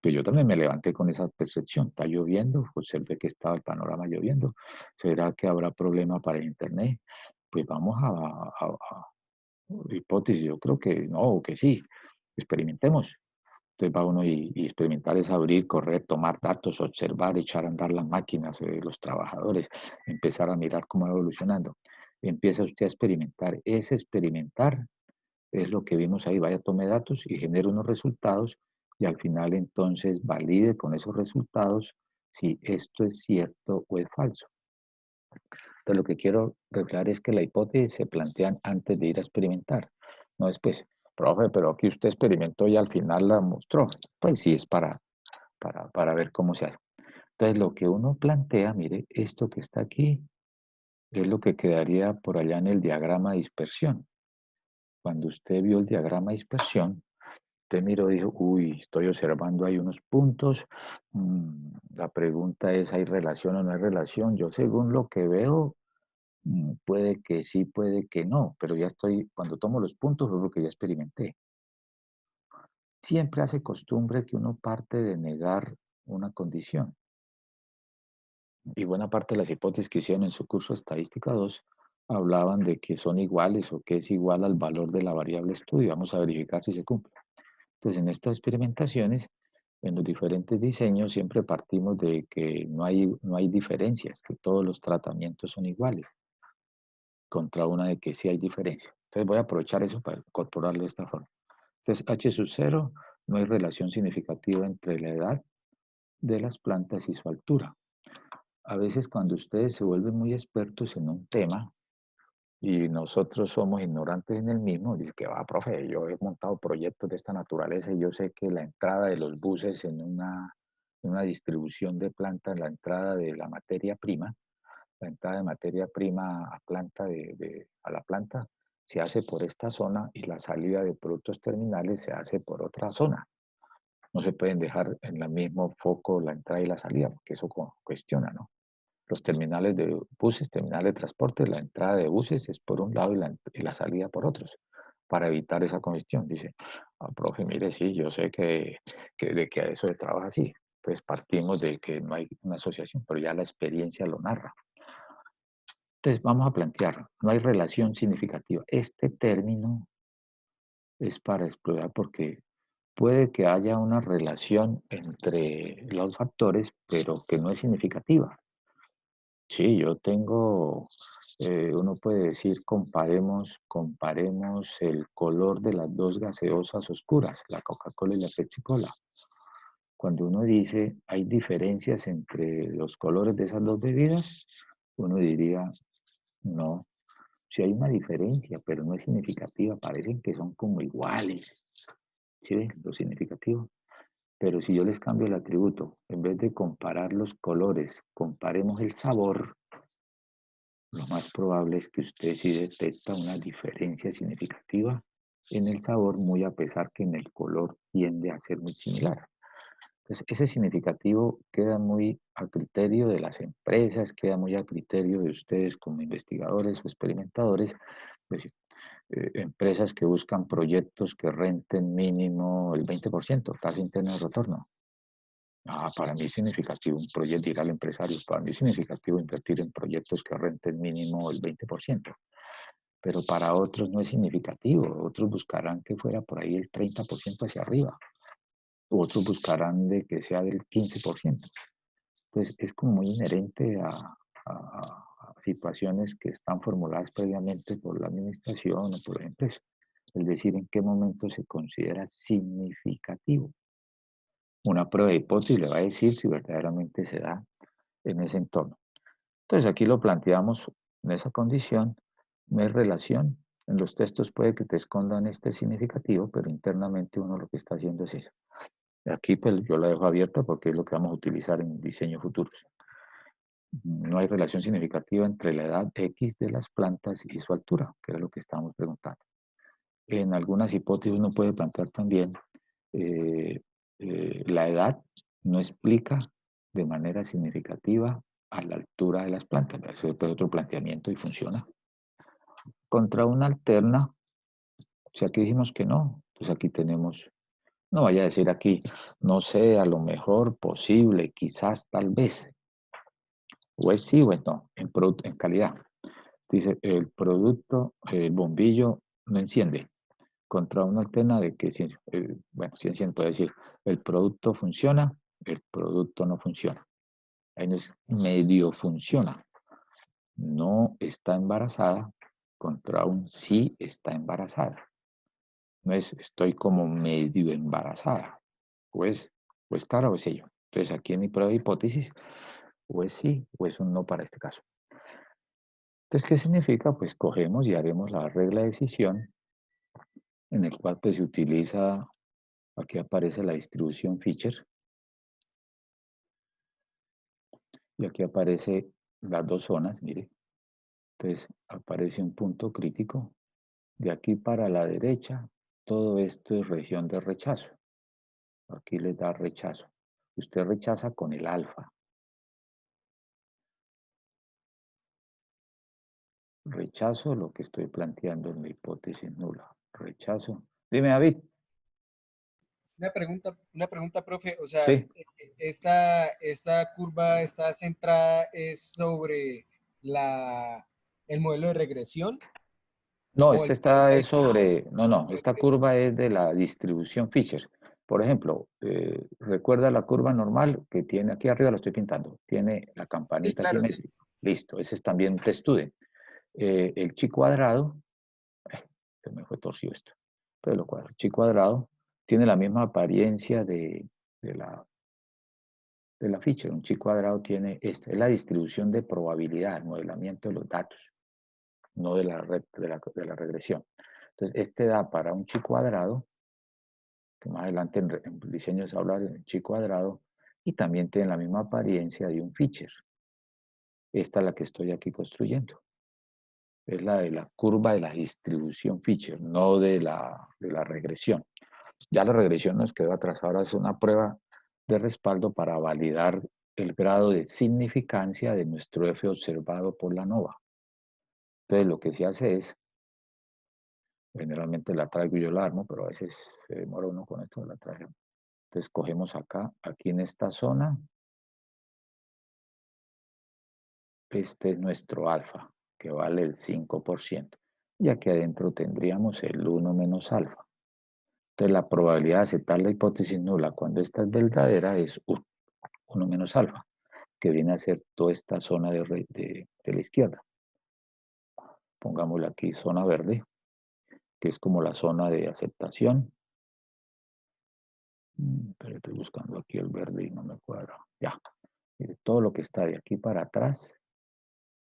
Pues yo también me levanté con esa percepción. Está lloviendo, observé que estaba el panorama lloviendo. ¿Será que habrá problema para el internet? Pues vamos a hipótesis. Yo creo que no, o que sí. Experimentemos. Entonces va uno y experimentar es abrir, correr, tomar datos, observar, echar a andar las máquinas, los trabajadores, empezar a mirar cómo va evolucionando. Empieza usted a experimentar. Ese experimentar es lo que vimos ahí. Vaya, tome datos y genere unos resultados y al final entonces valide con esos resultados si esto es cierto o es falso. Entonces lo que quiero reflejar es que la hipótesis se plantean antes de ir a experimentar, no después. Profe, pero aquí usted experimentó y al final la mostró. Pues sí, es para ver cómo se hace. Entonces lo que uno plantea, mire, esto que está aquí es lo que quedaría por allá en el diagrama de dispersión. Cuando usted vio el diagrama de dispersión, usted miró y dijo, uy, estoy observando ahí unos puntos. La pregunta es, ¿hay relación o no hay relación? Yo según lo que veo, puede que sí, puede que no, pero ya estoy, cuando tomo los puntos, es lo que ya experimenté. Siempre hace costumbre que uno parte de negar una condición. Y buena parte de las hipótesis que hicieron en su curso de Estadística 2 hablaban de que son iguales o que es igual al valor de la variable estudio. Vamos a verificar si se cumple. Entonces, en estas experimentaciones, en los diferentes diseños, siempre partimos de que no hay diferencias, que todos los tratamientos son iguales, contra una de que sí hay diferencia. Entonces, voy a aprovechar eso para incorporarlo de esta forma. Entonces, H sub 0, no hay relación significativa entre la edad de las plantas y su altura. A veces cuando ustedes se vuelven muy expertos en un tema y nosotros somos ignorantes en el mismo, dice que va, profe, yo he montado proyectos de esta naturaleza y yo sé que la entrada de los buses en una distribución de plantas, la entrada de la materia prima, la entrada de materia prima a la planta se hace por esta zona y la salida de productos terminales se hace por otra zona. No se pueden dejar en el mismo foco la entrada y la salida, porque eso cuestiona, ¿no? Los terminales de buses, terminales de transporte, la entrada de buses es por un lado y la salida por otros. para evitar esa congestión. Dice, profe, mire, sí, yo sé de que a eso se trabaja así. Pues partimos de que no hay una asociación, pero ya la experiencia lo narra. Entonces, vamos a plantear, no hay relación significativa. Este término es para explorar porque puede que haya una relación entre los factores, pero que no es significativa. Sí, yo tengo, uno puede decir, comparemos el color de las dos gaseosas oscuras, la Coca-Cola y la Pepsi-Cola. Cuando uno dice, hay diferencias entre los colores de esas dos bebidas, uno diría, no, sí hay una diferencia, pero no es significativa, parecen que son como iguales. ¿Sí ven? Lo significativo. Pero si yo les cambio el atributo, en vez de comparar los colores, comparemos el sabor, lo más probable es que usted sí detecta una diferencia significativa en el sabor, muy a pesar que en el color tiende a ser muy similar. Entonces, ese significativo queda muy a criterio de las empresas, queda muy a criterio de ustedes como investigadores o experimentadores, pues, empresas que buscan proyectos que renten mínimo el 20%, tasa interna de retorno. Para mí es significativo un proyecto, dirá al empresario, para mí es significativo invertir en proyectos que renten mínimo el 20%, pero para otros no es significativo, otros buscarán que fuera por ahí el 30% hacia arriba, otros buscarán de que sea del 15%. Entonces es como muy inherente a situaciones que están formuladas previamente por la administración o por la empresa, es decir, en qué momento se considera significativo. Una prueba de hipótesis le va a decir si verdaderamente se da en ese entorno. Entonces aquí lo planteamos en esa condición, no hay relación. En los textos puede que te escondan este significativo, pero internamente uno lo que está haciendo es eso. Aquí pues yo la dejo abierta porque es lo que vamos a utilizar en diseños futuros. No hay relación significativa entre la edad X de las plantas y su altura, que era lo que estábamos preguntando. En algunas hipótesis uno puede plantear también eh, la edad no explica de manera significativa a la altura de las plantas. Ese es otro planteamiento y funciona. Contra una alterna, si aquí dijimos que no, pues aquí tenemos, no vaya a decir aquí, no sé, a lo mejor, posible, quizás, tal vez. O es sí o es no, en calidad. Dice, el producto, el bombillo no enciende. Contra una alterna de que, bueno, sí enciende, puede decir, el producto funciona, el producto no funciona. Ahí no es medio funciona. No está embarazada contra un sí está embarazada. No es estoy como medio embarazada. O es cara o es ello. Entonces aquí en mi prueba de hipótesis, o es sí o es un no para este caso. Entonces, ¿qué significa? Pues cogemos y haremos la regla de decisión en el cual pues se utiliza, aquí aparece la distribución Fisher y aquí aparece las dos zonas, mire. Entonces aparece un punto crítico. De aquí para la derecha, todo esto es región de rechazo. Aquí le da rechazo. Usted rechaza con el alfa. Rechazo lo que estoy planteando en la hipótesis nula. Rechazo. Dime, David. Una pregunta, profe. O sea, Sí. esta curva, esta centrada es sobre el modelo de regresión. No, O esta el está es sobre, no, esta curva es de la distribución Fisher. Por ejemplo, recuerda la curva normal que tiene, aquí arriba lo estoy pintando, tiene la Sí, campanita claro, sí. simétrica. Listo, ese es también un test student. El chi cuadrado, se me fue torcido esto, pero lo cuadro, chi cuadrado tiene la misma apariencia de la Fisher. Un chi cuadrado tiene esta, es la distribución de probabilidad, el modelamiento de los datos, no de la red, de la regresión. Entonces, este da para un chi cuadrado, que más adelante en diseño se habla de chi cuadrado, y también tiene la misma apariencia de un Fisher. Esta es la que estoy aquí construyendo. Es la de la curva de la distribución Fisher, no de la regresión. Ya la regresión nos quedó atrás. Ahora es una prueba de respaldo para validar el grado de significancia de nuestro F observado por la nova. Entonces, lo que se hace es Generalmente la traigo y yo la armo, pero a veces se demora uno con esto de la traigo. Entonces cogemos acá, aquí en esta zona. Este es nuestro alfa, que vale el 5%. Y aquí adentro tendríamos el 1 menos alfa. Entonces la probabilidad de aceptar la hipótesis nula cuando esta es verdadera es 1 menos alfa, que viene a ser toda esta zona de la izquierda. Pongámosle aquí zona verde, que es como la zona de aceptación. Pero estoy buscando aquí el verde y no me cuadra. Ya. Mire, todo lo que está de aquí para atrás,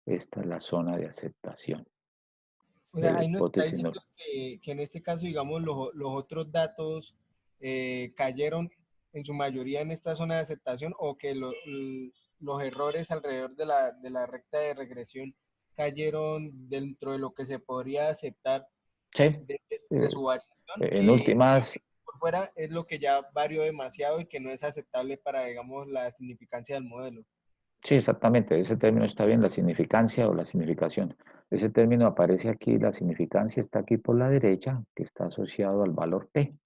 esta es la zona de aceptación. O De sea, la ahí nos está hipótesis diciendo nula. que en este caso, digamos, los otros datos cayeron en su mayoría en esta zona de aceptación o que los errores alrededor de la recta de regresión cayeron dentro de lo que se podría aceptar Sí. de su variación. En últimas, Por fuera es lo que ya varió demasiado y que no es aceptable para, digamos, la significancia del modelo. sí, exactamente, ese término está bien, la significancia o la significación. Ese término aparece aquí, la significancia está aquí por la derecha, que está asociado al valor P.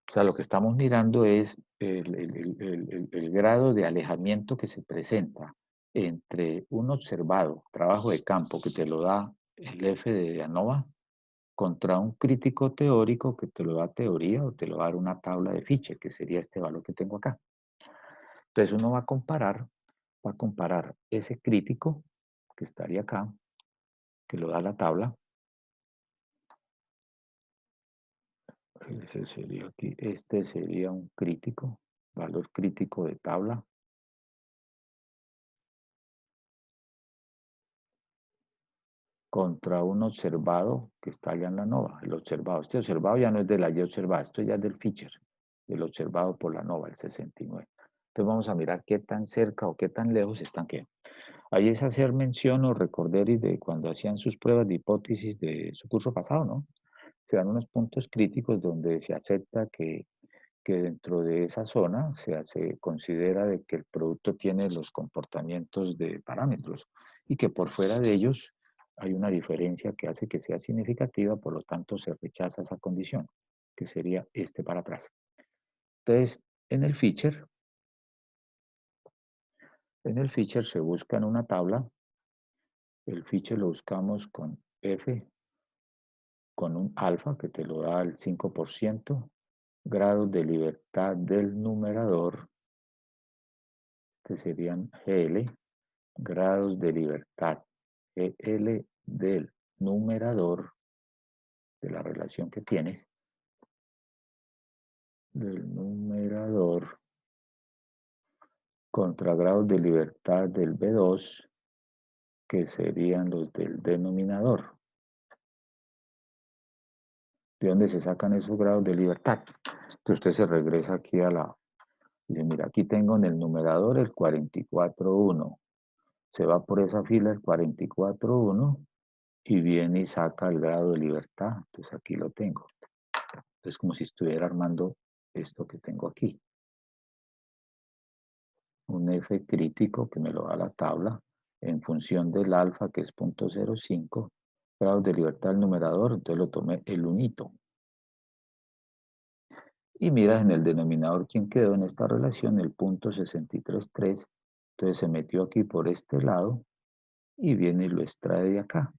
O sea, lo que estamos mirando es el grado de alejamiento que se presenta entre un observado, trabajo de campo, que te lo da el F de ANOVA, contra un crítico teórico que te lo da teoría o te lo va a dar una tabla de Fisher, que sería este valor que tengo acá. Entonces uno va a comparar ese crítico que estaría acá, que lo da la tabla. Ese sería aquí. Este sería un crítico, valor crítico de tabla. Contra un observado que está allá en la NOVA, el observado. Este observado ya no es de la Y observada, esto ya es del Fisher, del observado por la NOVA, el 69. Entonces vamos a mirar qué tan cerca o qué tan lejos están. Ahí es hacer mención o recordar de cuando hacían sus pruebas de hipótesis de su curso pasado, ¿no? Se dan unos puntos críticos donde se acepta que dentro de esa zona se considera de que el producto tiene los comportamientos de parámetros y que por fuera de ellos hay una diferencia que hace que sea significativa, por lo tanto se rechaza esa condición, que sería este para atrás. Entonces, en el Fisher se busca en una tabla, el Fisher lo buscamos con F, con un alfa que te lo da el 5%, grados de libertad del numerador, que serían GL, grados de libertad GL del numerador de la relación que tienes, del numerador contra grados de libertad del B2, que serían los del denominador. ¿De dónde se sacan esos grados de libertad? Entonces usted se regresa aquí a la... Dice, mira, aquí tengo en el numerador el 44.1. Se va por esa fila el 44.1 y viene y saca el grado de libertad. Entonces aquí lo tengo. Es como si estuviera armando esto que tengo aquí. Un F crítico que me lo da la tabla en función del alfa, que es 0.05, grados de libertad del numerador, entonces lo tomé el unito. Y miras en el denominador quién quedó en esta relación, el 0.633, entonces se metió aquí por este lado y viene y lo extrae de acá.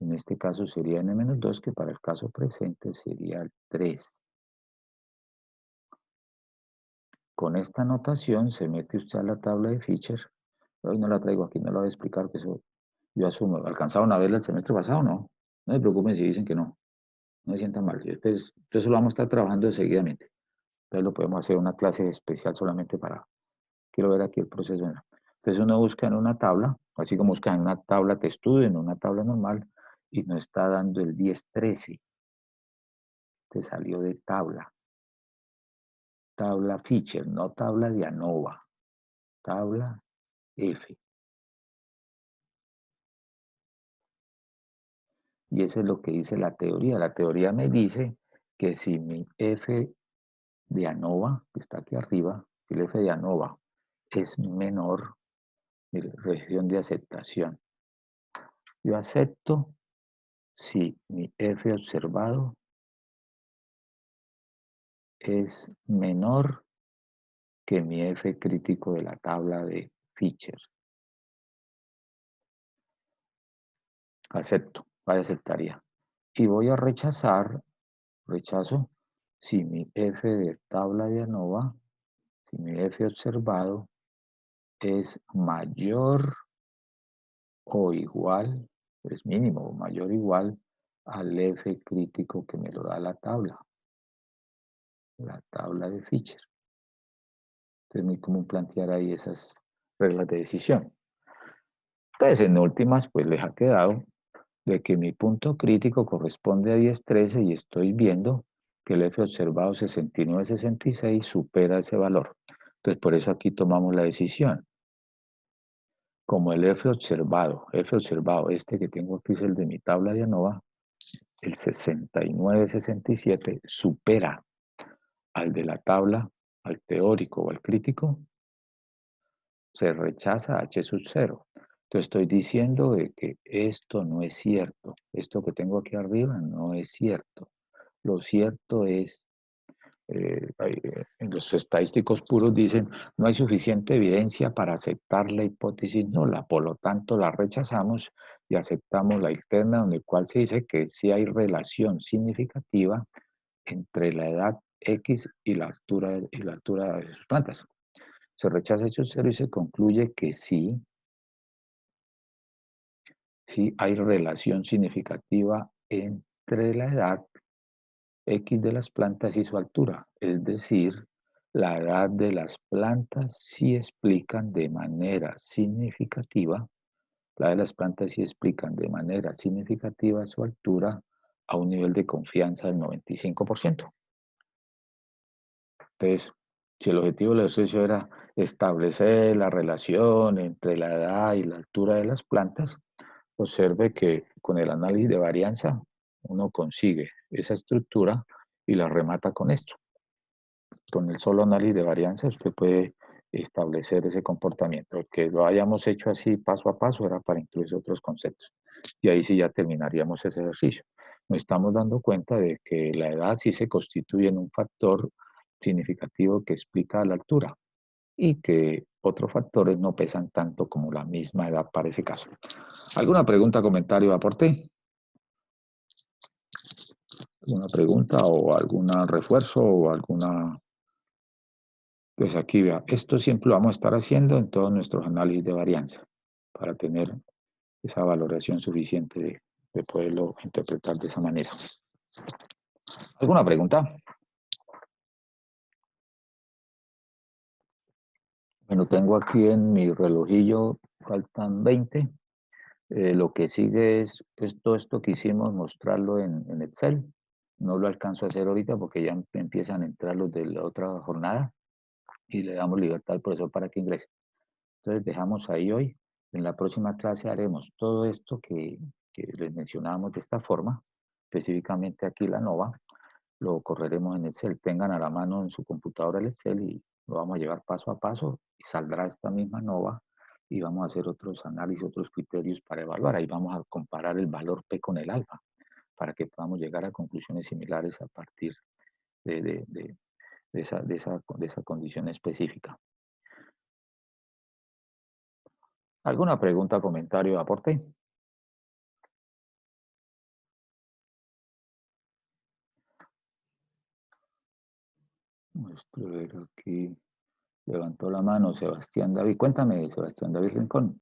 En este caso sería n-2, que para el caso presente sería el 3. Con esta notación se mete usted a la tabla de Fisher. Hoy no la traigo aquí, no la voy a explicar, que eso yo asumo. ¿Alcanzaron a verla el semestre pasado? No. No se preocupen si dicen que no. No se sientan mal. Entonces eso lo vamos a estar trabajando seguidamente. Entonces lo podemos hacer una clase especial solamente para... Quiero ver aquí el proceso. Entonces uno busca en una tabla, así como busca en una tabla de estudio, en una tabla normal, y nos está dando el 10-13. Te salió de tabla. Tabla Fisher, no tabla de ANOVA. Tabla F. Y eso es lo que dice la teoría. La teoría me dice que si mi F de ANOVA, que está aquí arriba, si el F de ANOVA es menor, mire, región de aceptación. Yo acepto si mi F observado es menor que mi F crítico de la tabla de Fisher. Acepto, aceptaría. Y voy a rechazar, rechazo, si mi F de tabla de ANOVA, si mi F observado es mayor o igual, es mínimo o mayor o igual al F crítico que me lo da la tabla de Fisher. Entonces es muy común plantear ahí esas reglas de decisión. Entonces, en últimas, pues les ha quedado de que mi punto crítico corresponde a 10.13 y estoy viendo que el F observado 69.66 supera ese valor. Entonces, por eso aquí tomamos la decisión. Como el F observado, este que tengo aquí es el de mi tabla de ANOVA, el 69.67 supera al de la tabla, al teórico o al crítico, se rechaza H sub 0. Entonces estoy diciendo de que esto no es cierto. Esto que tengo aquí arriba no es cierto. Lo cierto es, en los estadísticos puros dicen, no hay suficiente evidencia para aceptar la hipótesis nula, por lo tanto la rechazamos y aceptamos la alterna, donde cual se dice que sí hay relación significativa entre la edad X y la altura de sus plantas. Se rechaza H 0 y se concluye que sí hay relación significativa entre la edad X de las plantas y su altura. Es decir, la edad de las plantas sí explican de manera significativa, la de las plantas sí explican de manera significativa su altura a un nivel de confianza del 95%. Entonces, si el objetivo del ejercicio era establecer la relación entre la edad y la altura de las plantas, observe que con el análisis de varianza uno consigue esa estructura y la remata con esto. Con el solo análisis de varianza usted puede establecer ese comportamiento. El que lo hayamos hecho así paso a paso era para incluir otros conceptos. Y ahí sí ya terminaríamos ese ejercicio. Nos estamos dando cuenta de que la edad sí se constituye en un factor significativo que explica la altura y que otros factores no pesan tanto como la misma edad para ese caso. ¿Alguna pregunta, comentario, aporte? ¿Alguna pregunta o algún refuerzo o alguna? Pues aquí vea, esto siempre lo vamos a estar haciendo en todos nuestros análisis de varianza para tener esa valoración suficiente de poderlo interpretar de esa manera. ¿Alguna pregunta? Bueno, tengo aquí en mi relojillo, faltan 20. Lo que sigue es todo esto que hicimos, mostrarlo en Excel. No lo alcanzo a hacer ahorita porque ya empiezan a entrar los de la otra jornada y le damos libertad al profesor para que ingrese. Entonces dejamos ahí hoy. En la próxima clase haremos todo esto que les mencionábamos de esta forma, específicamente aquí la ANOVA, lo correremos en Excel. Tengan a la mano en su computadora el Excel y lo vamos a llevar paso a paso y saldrá esta misma ANOVA y vamos a hacer otros análisis, otros criterios para evaluar. Ahí vamos a comparar el valor P con el alfa para que podamos llegar a conclusiones similares a partir de esa condición específica. ¿Alguna pregunta, comentario, aporte? Muestro ver aquí. Levantó la mano Sebastián David. Cuéntame, Sebastián David Rincón.